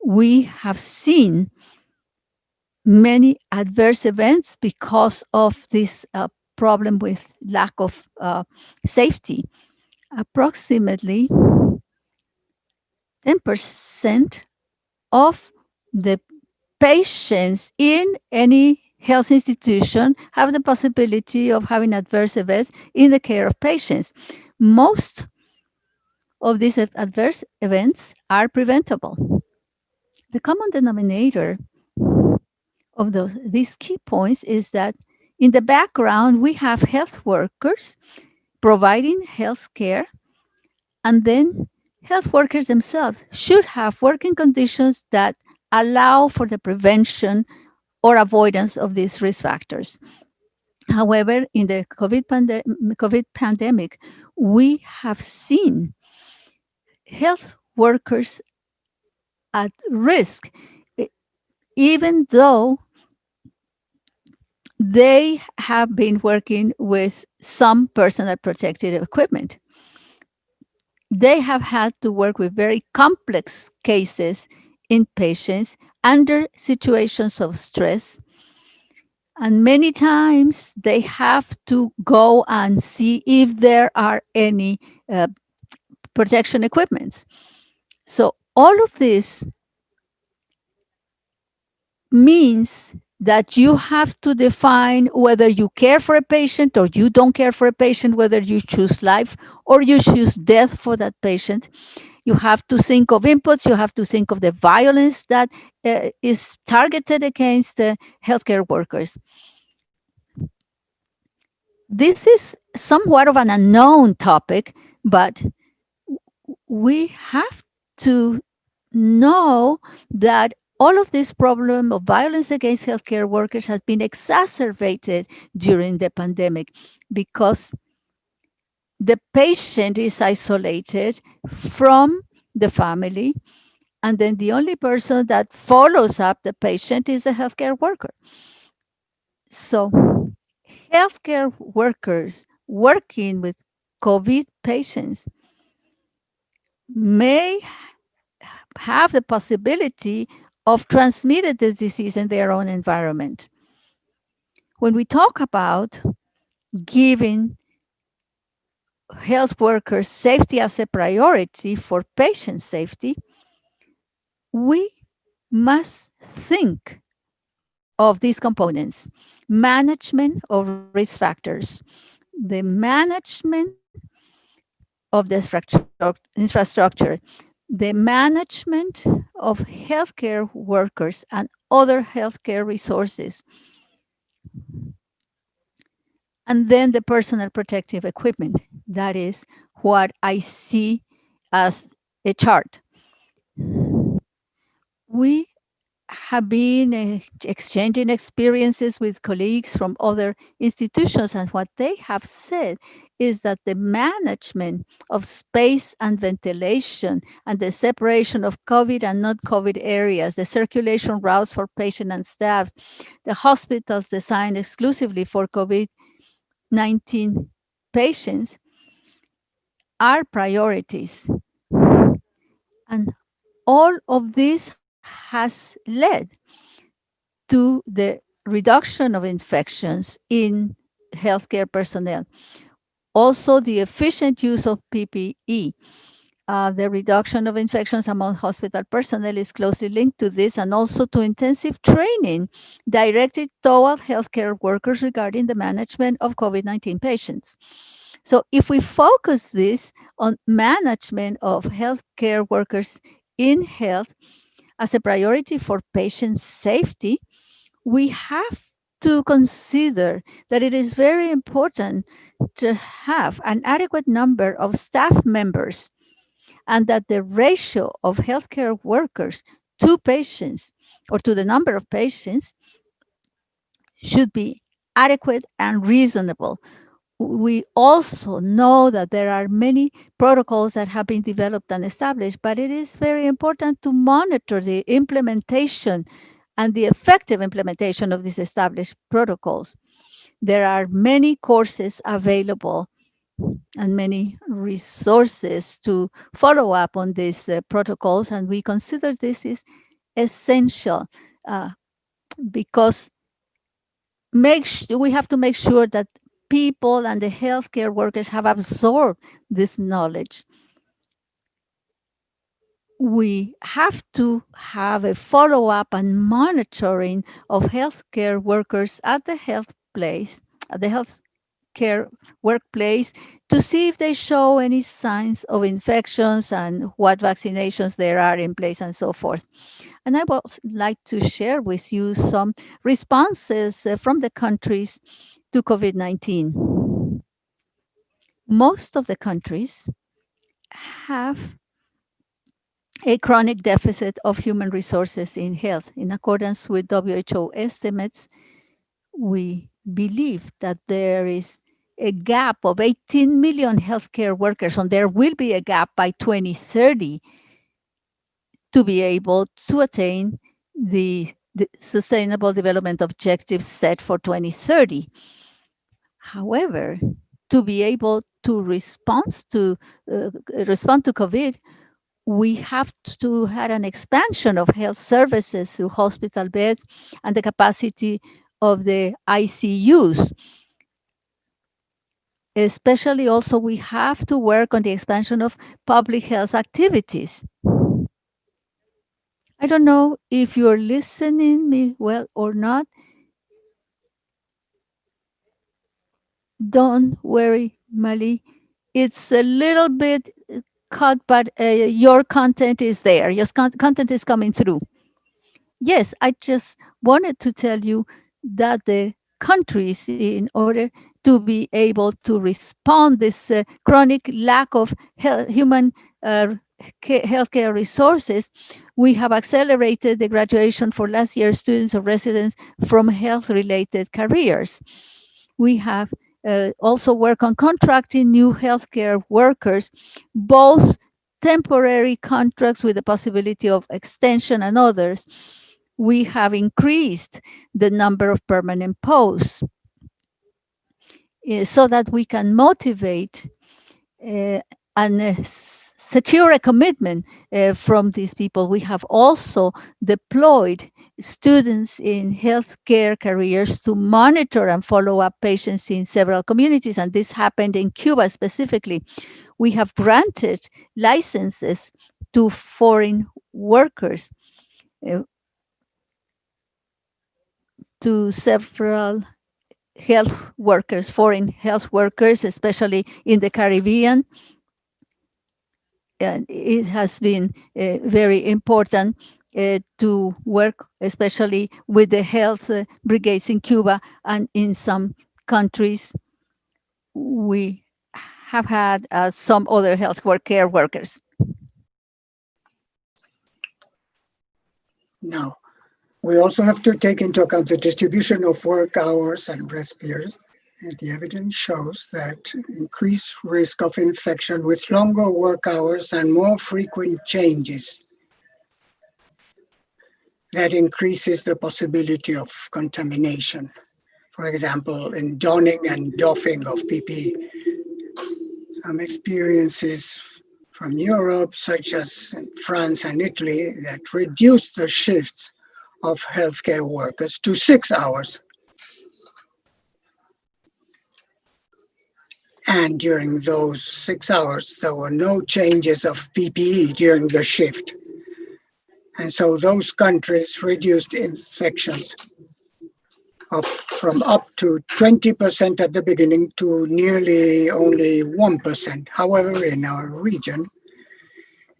We have seen many adverse events because of this problem with lack of safety. Approximately 10% of the patients in any health institution have the possibility of having adverse events in the care of patients. Most of these adverse events are preventable. The common denominator of these key points is that in the background, we have health workers providing health care, and then health workers themselves should have working conditions that allow for the prevention or avoidance of these risk factors. However, in the COVID pandemic, we have seen health workers at risk, even though they have been working with some personal protective equipment. They have had to work with very complex cases in patients under situations of stress. And many times they have to go and see if there are any protection equipments. So all of this means that you have to define whether you care for a patient or you don't care for a patient, whether you choose life or you choose death for that patient. You have to think of inputs. You have to think of the violence that is targeted against the healthcare workers. This is somewhat of an unknown topic, but we have to know that all of this problem of violence against healthcare workers has been exacerbated during the pandemic because the patient is isolated from the family, and then the only person that follows up the patient is the healthcare worker. So healthcare workers working with COVID patients may have the possibility of transmitting the disease in their own environment. When we talk about giving health workers safety as a priority for patient safety, we must think of these components: management of risk factors, the management of the infrastructure, the management of healthcare workers and other healthcare resources, and then the personal protective equipment. That is what I see as a chart. We have been exchanging experiences with colleagues from other institutions, and what they have said is that the management of space and ventilation and the separation of COVID and non-COVID areas, the circulation routes for patient and staff, the hospitals designed exclusively for COVID-19 patients are priorities. And all of this has led to the reduction of infections in healthcare personnel. Also, the efficient use of PPE. The reduction of infections among hospital personnel is closely linked to this, and also to intensive training directed toward healthcare workers regarding the management of COVID-19 patients. So if we focus this on management of healthcare workers in health as a priority for patient safety, we have to consider that it is very important to have an adequate number of staff members, and that the ratio of healthcare workers to patients or to the number of patients should be adequate and reasonable. We also know that there are many protocols that have been developed and established, but it is very important to monitor the implementation and the effective implementation of these established protocols. There are many courses available and many resources to follow up on these protocols, and we consider this is essential because we have to make sure that people and the healthcare workers have absorbed this knowledge. We have to have a follow-up and monitoring of healthcare workers at the healthcare workplace to see if they show any signs of infections and what vaccinations there are in place and so forth. And I would like to share with you some responses from the countries to COVID-19. Most of the countries have a chronic deficit of human resources in health. In accordance with WHO estimates, we believe that there is a gap of 18 million healthcare workers, and there will be a gap by 2030 to be able to attain the Sustainable Development Objectives set for 2030. However, to be able to respond to COVID, we have to have an expansion of health services through hospital beds and the capacity of the ICUs. Especially also, we have to work on the expansion of public health activities. I don't know if you're listening me well or not. Don't worry, Mali. It's a little bit cut, but your content is there. Your content is coming through. Yes, I just wanted to tell you that the countries, in order to be able to respond this chronic lack of human healthcare resources, we have accelerated the graduation for last year's students or residents from health-related careers. We have also worked on contracting new healthcare workers, both temporary contracts with the possibility of extension and others. We have increased the number of permanent posts so that we can motivate and secure a commitment from these people. We have also deployed students in healthcare careers to monitor and follow up patients in several communities, and this happened in Cuba specifically. We have granted licenses to foreign workers, to several health workers, foreign health workers, especially in the Caribbean. And it has been very important to work, especially with the health brigades in Cuba and in some countries. We have had some other care workers. Now, we also have to take into account the distribution of work hours and rest periods. And the evidence shows that increased risk of infection with longer work hours and more frequent changes. That increases the possibility of contamination. For example, in donning and doffing of PPE. Some experiences from Europe, such as France and Italy, that reduced the shifts of healthcare workers to 6 hours. And during those 6 hours, there were no changes of PPE during the shift. And so those countries reduced infections from up to 20% at the beginning to nearly only 1%. However, in our region,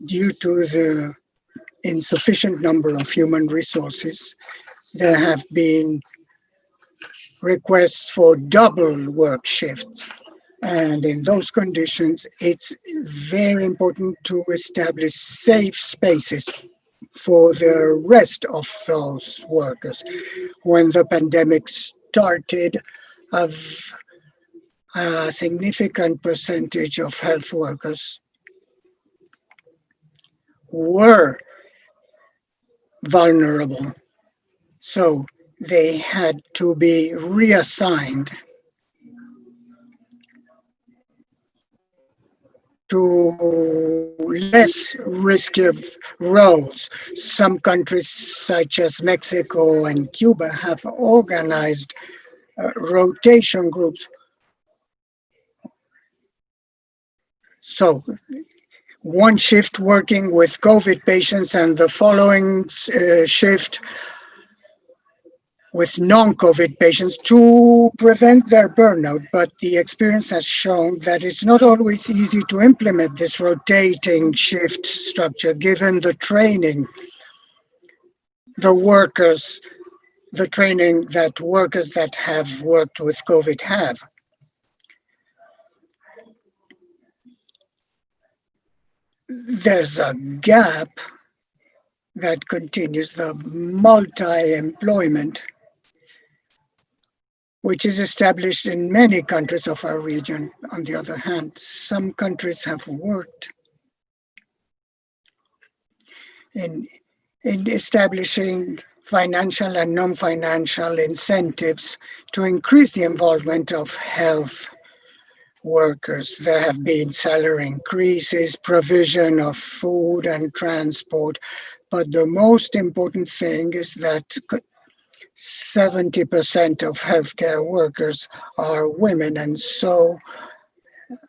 due to the insufficient number of human resources, there have been requests for double work shifts. And in those conditions, it's very important to establish safe spaces for the rest of those workers. When the pandemic started, a significant percentage of health workers were vulnerable So they had to be reassigned to less risky roles. Some countries, such as Mexico and Cuba, have organized rotation groups. So one shift working with COVID patients and the following shift with non-COVID patients to prevent their burnout. But the experience has shown that it's not always easy to implement this rotating shift structure, given the training the training that workers that have worked with COVID have. There's a gap that continues, the multi-employment, which is established in many countries of our region. On the other hand, some countries have worked in establishing financial and non-financial incentives to increase the involvement of health workers. There have been salary increases, provision of food and transport, but the most important thing is that 70% of healthcare workers are women, and so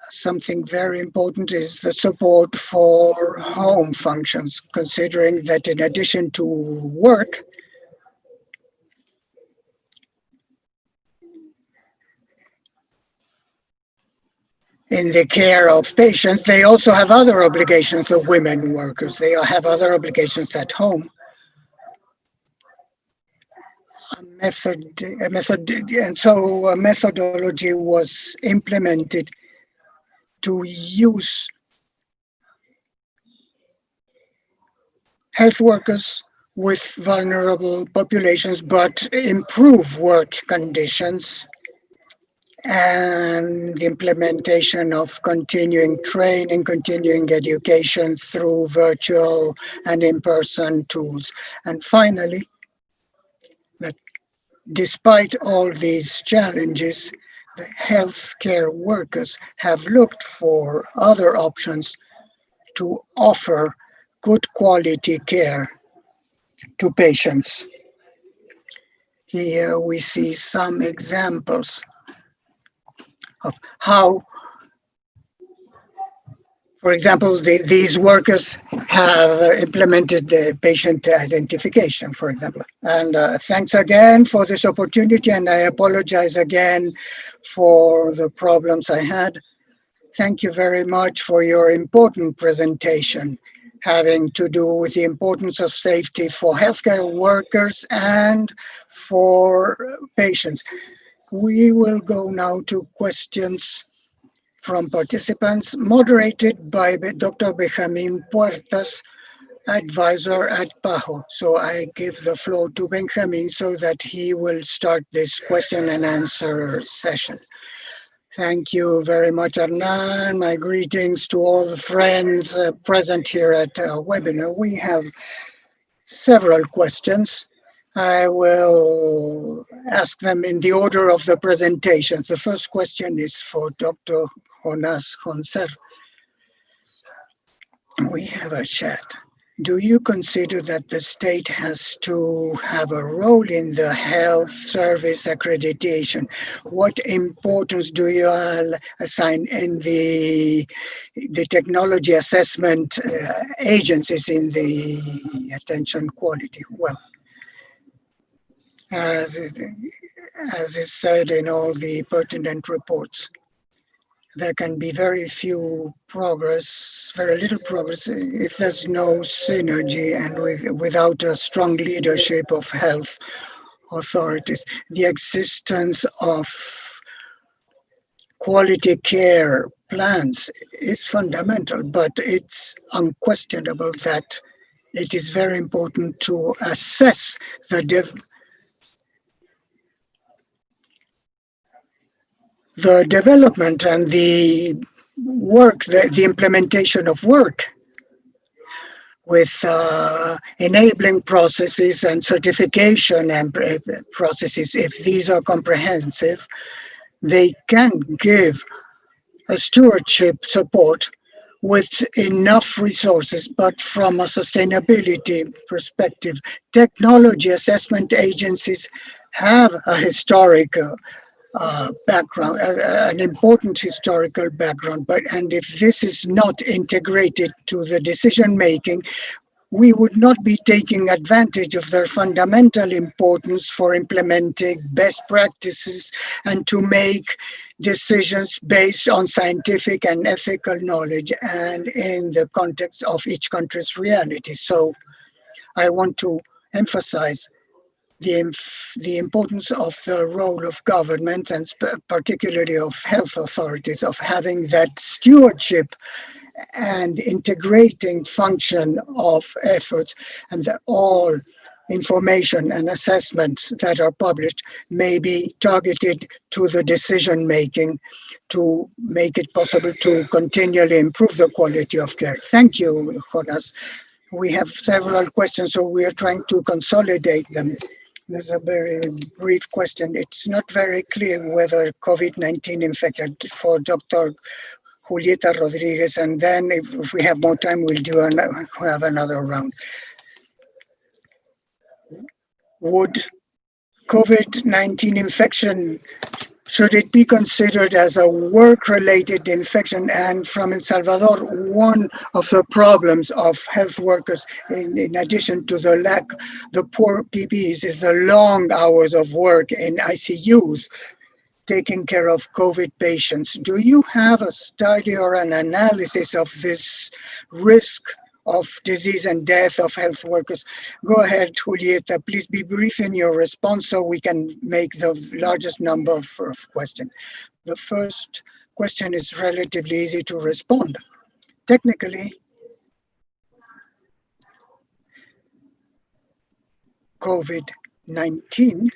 something very important is the support for home functions, considering that in addition to work, in the care of patients, they also have other obligations, the women workers. They have other obligations at home. And so a methodology was implemented to use health workers with vulnerable populations, but improve work conditions, and the implementation of continuing training, continuing education through virtual and in-person tools. And finally, that despite all these challenges, the healthcare workers have looked for other options to offer good quality care to patients. Here we see some examples of how, for example, these workers have implemented the patient identification, for example. And thanks again for this opportunity, and I apologize again for the problems I had. Thank you very much for your important presentation having to do with the importance of safety for healthcare workers and for patients. We will go now to questions from participants, moderated by Dr. Benjamin Puertas, advisor at PAHO. So I give the floor to Benjamin so that he will start this question and answer session. Thank you very much, Hernan. My greetings to all the friends present here at our webinar. We have several questions. I will ask them in the order of the presentations. The first question is for Dr. Jonas Honser. We have a chat. Do you consider that the state has to have a role in the health service accreditation? What importance do you assign in the technology assessment agencies in the attention quality? Well, as is said in all the pertinent reports, there can be very little progress if there's no synergy and without a strong leadership of health authorities. The existence of quality care plans is fundamental, but it's unquestionable that it is very important to assess the development and the work, the implementation of work with enabling processes and certification and processes, if these are comprehensive, they can give a stewardship support with enough resources, but from a sustainability perspective, technology assessment agencies have a historical background, an important historical background, and if this is not integrated to the decision making, we would not be taking advantage of their fundamental importance for implementing best practices and to make decisions based on scientific and ethical knowledge and in the context of each country's reality. So I want to emphasize the importance of the role of government and particularly of health authorities of having that stewardship and integrating function of efforts, and that all information and assessments that are published may be targeted to the decision making to make it possible to continually improve the quality of care. Thank you, Jonas. We have several questions, so we are trying to consolidate them. There's a very brief question. It's not very clear whether COVID-19 infected for Dr. Julieta Rodriguez, and then if we have more time, we'll have another round. Would COVID-19 infection, should it be considered as a work-related infection? And from El Salvador, one of the problems of health workers, in addition to the poor PPEs, is the long hours of work in ICUs, taking care of COVID patients. Do you have a study or an analysis of this risk of disease and death of health workers? Go ahead, Julieta. Please be brief in your response so we can make the largest number of questions. The first question is relatively easy to respond. Technically, COVID-19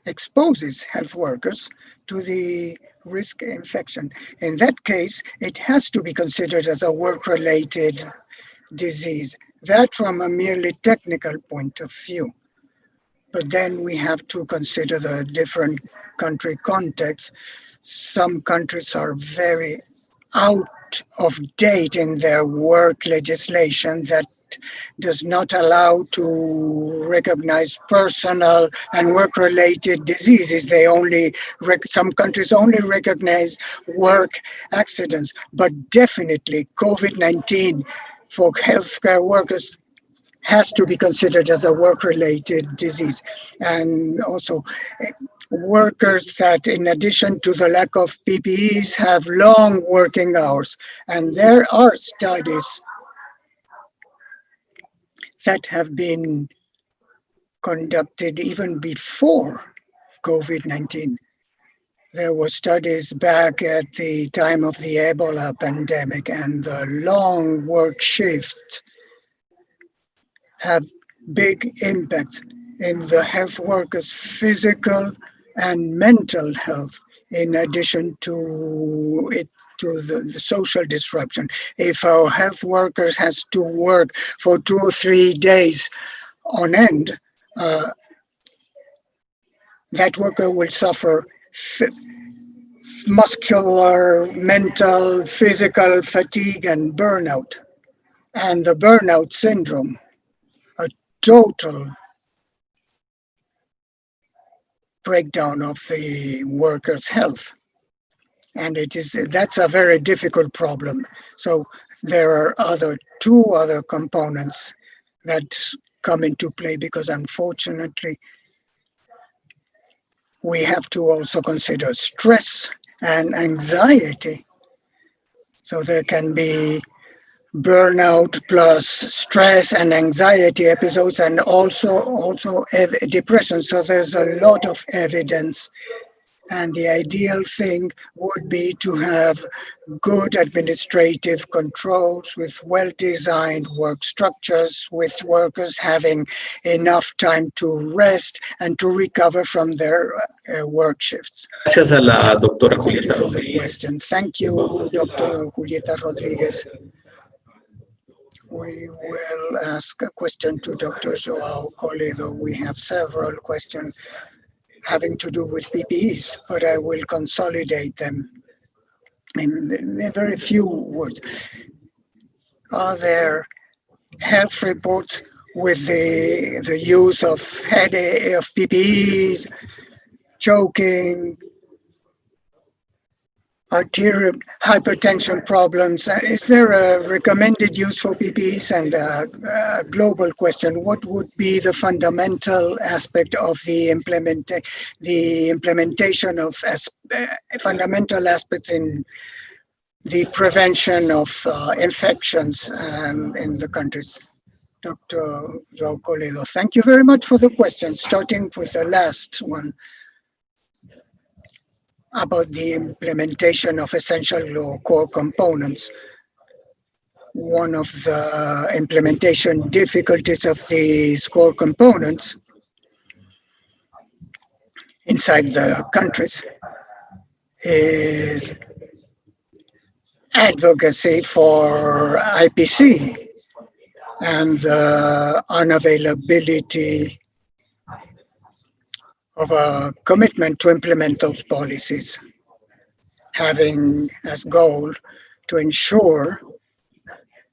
exposes health workers to the risk infection. In that case, it has to be considered as a work-related disease. That from a merely technical point of view. But then we have to consider the different country contexts. Some countries are very out of date in their work legislation that does not allow to recognize personal and work-related diseases. They only, some countries only recognize work accidents, but definitely COVID-19 for healthcare workers has to be considered as a work-related disease. And also workers that, in addition to the lack of PPEs, have long working hours. And there are studies that have been conducted even before COVID-19. There were studies back at the time of the Ebola pandemic, and the long work shifts have big impacts in the health workers' physical and mental health, in addition to the social disruption. If our health workers has to work for 2 or 3 days on end, that worker will suffer muscular, mental, physical fatigue and burnout. And the burnout syndrome, a total breakdown of the worker's health. And that's a very difficult problem. So there are two other components that come into play, because unfortunately we have to also consider stress and anxiety. So there can be burnout plus stress and anxiety episodes, and also depression. So there's a lot of evidence, and the ideal thing would be to have good administrative controls with well-designed work structures, with workers having enough time to rest and to recover from their work shifts. Gracias a la doctora Thank you Julieta for the Rodríguez. question. Thank you, Dr. Julieta Rodriguez. We will ask a question to Dr. Joao Coledo. We have several questions having to do with PPEs, but I will consolidate them in a very few words. Are there health reports with the use of PPEs, choking, arterial hypertension problems? Is there a recommended use for PPEs? And a global question: what would be the fundamental aspect of the implementation of fundamental aspects in the prevention of infections in the countries? Dr. Joao Coledo, thank you very much for the question. Starting with the last one about the implementation of essential core components. One of the implementation difficulties of these core components inside the countries is advocacy for IPC and the unavailability of a commitment to implement those policies, having as goal to ensure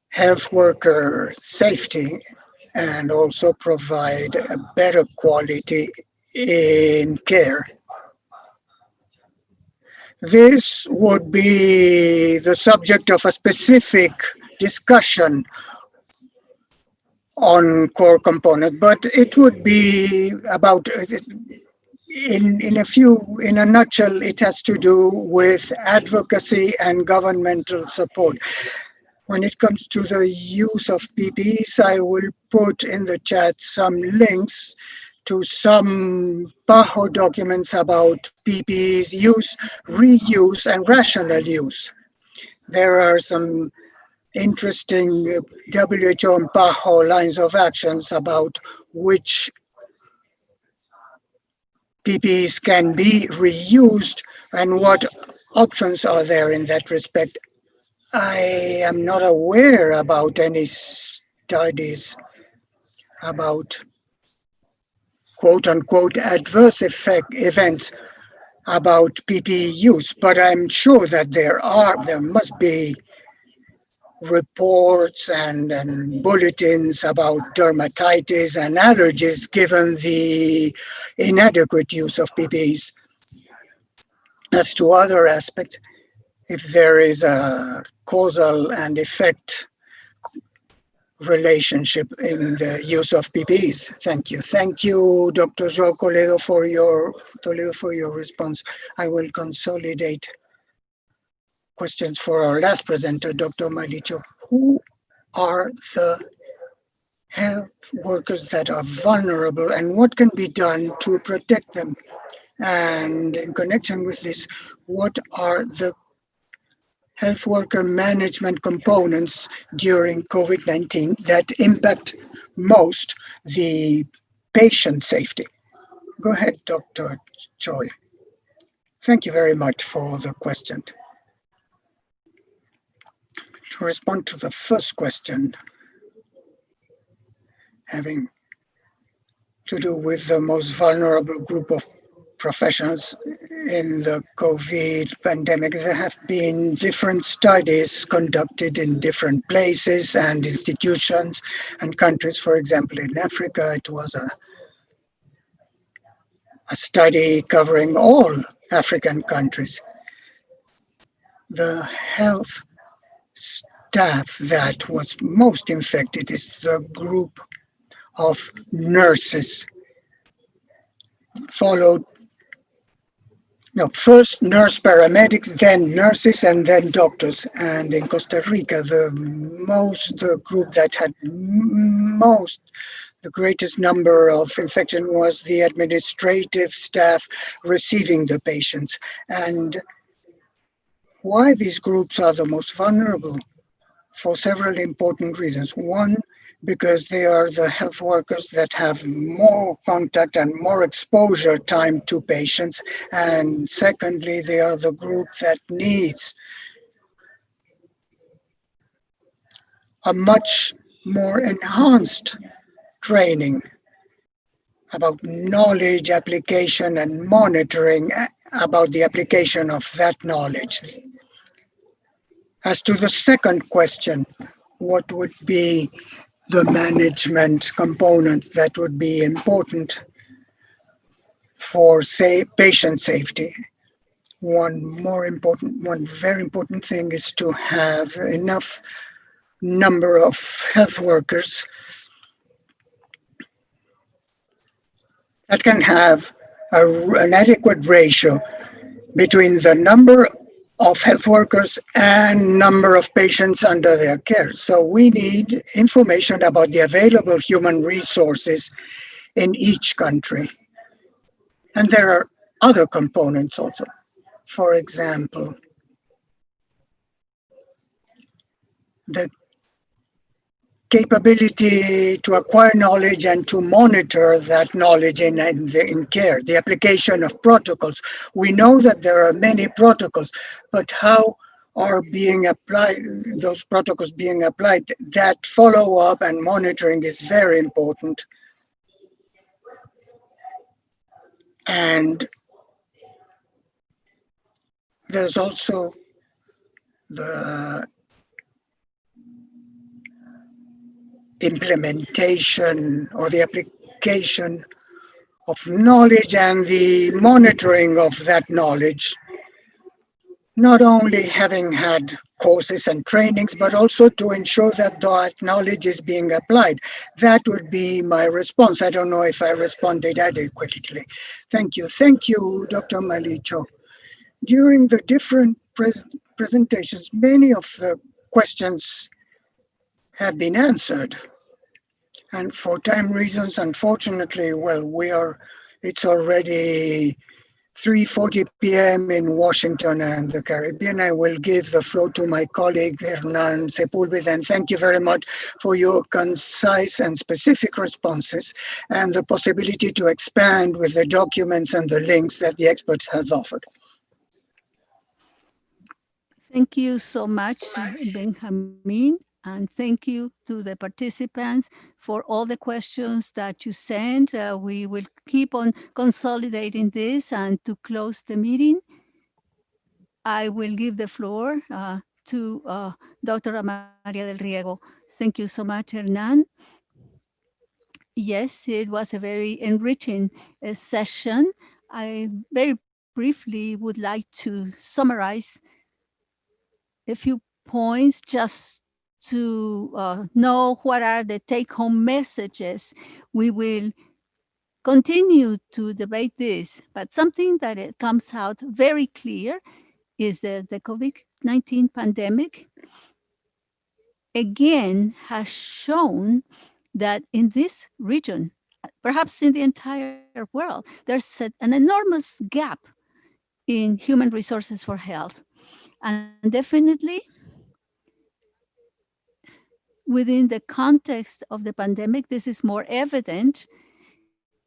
health worker safety and also provide a better quality in care. This would be the subject of a specific discussion on core component, but it would be about, in a nutshell, it has to do with advocacy and governmental support. When it comes to the use of PPEs, I will put in the chat some links to some PAHO documents about PPEs use, reuse, and rational use. There are some interesting WHO and PAHO lines of actions about which PPEs can be reused and what options are there in that respect. I am not aware about any studies about quote-unquote adverse events about PPE use, but I'm sure that there must be reports and bulletins about dermatitis and allergies given the inadequate use of PPEs. As to other aspects, if there is a causal and effect relationship in the use of PPEs. Thank you. Thank you, Dr. Joao Coledo, for your response. I will consolidate questions for our last presenter, Dr. Malicho. Who are the health workers that are vulnerable and what can be done to protect them? And in connection with this, what are the health worker management components during COVID-19 that impact most the patient safety? Go ahead, Dr. Choi. Thank you very much for the question. To respond to the first question, having to do with the most vulnerable group of professionals in the COVID pandemic, there have been different studies conducted in different places and institutions and countries. For example, in Africa, it was a study covering all African countries. The health staff that was most infected is the group of nurses, first nurse paramedics, then nurses, and then doctors. And in Costa Rica, the group that had the greatest number of infection was the administrative staff receiving the patients. And why these groups are the most vulnerable? For several important reasons. One, because they are the health workers that have more contact and more exposure time to patients. And secondly, they are the group that needs a much more enhanced training about knowledge application and monitoring about the application of that knowledge. As to the second question, what would be the management component that would be important for, say, patient safety? One very important thing is to have enough number of health workers that can have an adequate ratio between the number of health workers and number of patients under their care. So we need information about the available human resources in each country. And there are other components also. For example, the capability to acquire knowledge and to monitor that knowledge in care, the application of protocols. We know that there are many protocols, but how are being applied, those protocols being applied, that follow-up and monitoring is very important. And there's also the implementation or the application of knowledge and the monitoring of that knowledge, not only having had courses and trainings, but also to ensure that that knowledge is being applied. That would be my response. I don't know if I responded adequately. Thank you. Thank you, Dr. Malicho. During the different presentations, many of the questions have been answered. And for time reasons, unfortunately, it's already 3:40 p.m. in Washington and the Caribbean. I will give the floor to my colleague, Hernan Sepulveda, and thank you very much for your concise and specific responses and the possibility to expand with the documents and the links that the experts have offered. Thank you so much, Benjamin, and thank you to the participants for all the questions that you sent. We will keep on consolidating this, and to close the meeting, I will give the floor to Dr. Maria del Riego. Thank you so much, Hernan. Yes, it was a very enriching session. I very briefly would like to summarize a few points just to know what are the take-home messages. We will continue to debate this, but something that it comes out very clear is that the COVID-19 pandemic again has shown that in this region, perhaps in the entire world, there's an enormous gap in human resources for health. And definitely within the context of the pandemic, this is more evident.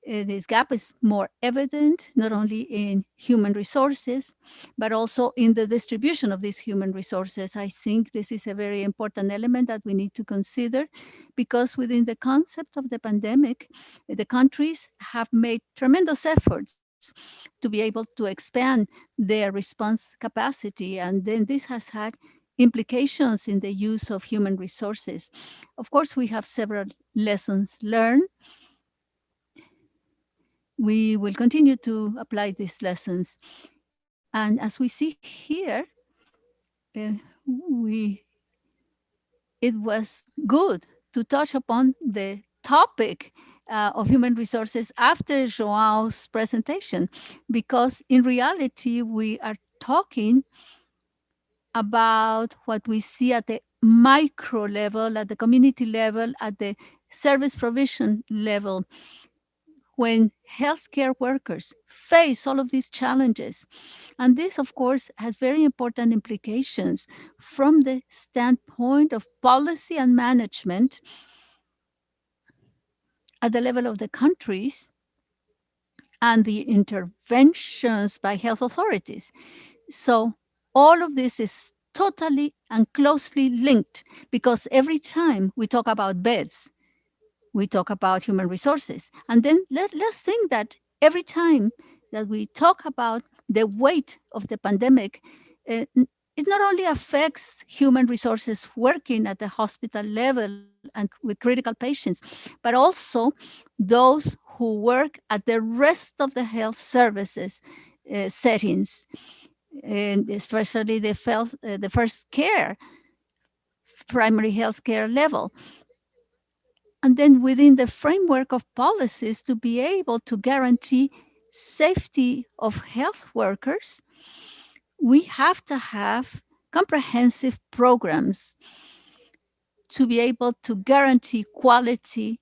This gap is more evident, not only in human resources, but also in the distribution of these human resources. I think this is a very important element that we need to consider, because within the concept of the pandemic, the countries have made tremendous efforts to be able to expand their response capacity. And then this has had implications in the use of human resources. Of course, we have several lessons learned. We will continue to apply these lessons. And as we see here, it was good to touch upon the topic of human resources after Joao's presentation, because in reality, we are talking about what we see at the micro level, at the community level, at the service provision level. When healthcare workers face all of these challenges. And this, of course, has very important implications from the standpoint of policy and management at the level of the countries and the interventions by health authorities. So all of this is totally and closely linked, because every time we talk about beds, we talk about human resources. And then let's think that every time that we talk about the weight of the pandemic, it not only affects human resources working at the hospital level and with critical patients, but also those who work at the rest of the health services settings, and especially the first care, primary health care level. And then within the framework of policies to be able to guarantee safety of health workers, we have to have comprehensive programs to be able to guarantee quality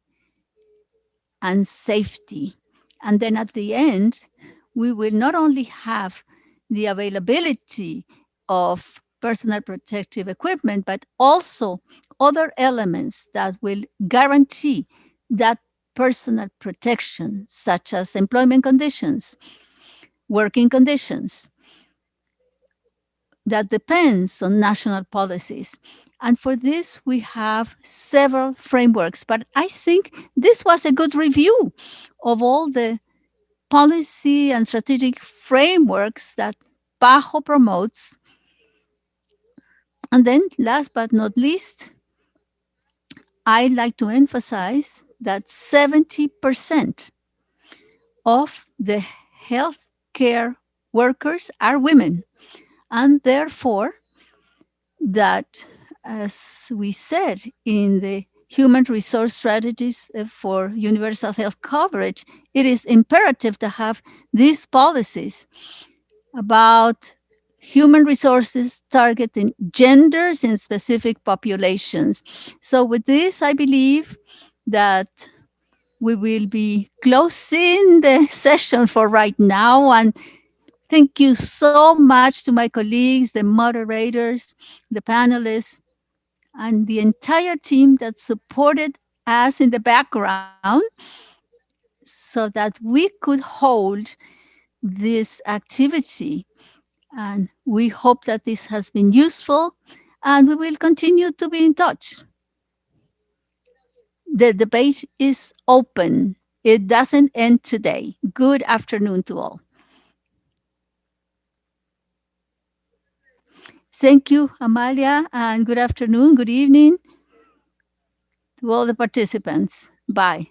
and safety. And then at the end, we will not only have the availability of personal protective equipment, but also other elements that will guarantee that personal protection, such as employment conditions, working conditions, that depends on national policies. And for this, we have several frameworks. But I think this was a good review of all the policy and strategic frameworks that PAHO promotes. And then, last but not least, I'd like to emphasize that 70% of the healthcare workers are women. And therefore, that, as we said in the human resource strategies for universal health coverage, it is imperative to have these policies about human resources targeting genders in specific populations. So with this, I believe that we will be closing the session for right now. And thank you so much to my colleagues, the moderators, the panelists, and the entire team that supported us in the background so that we could hold this activity. And we hope that this has been useful, and we will continue to be in touch. The debate is open. It doesn't end today. Good afternoon to all. Thank you, Amalia, and good afternoon, good evening to all the participants. Bye.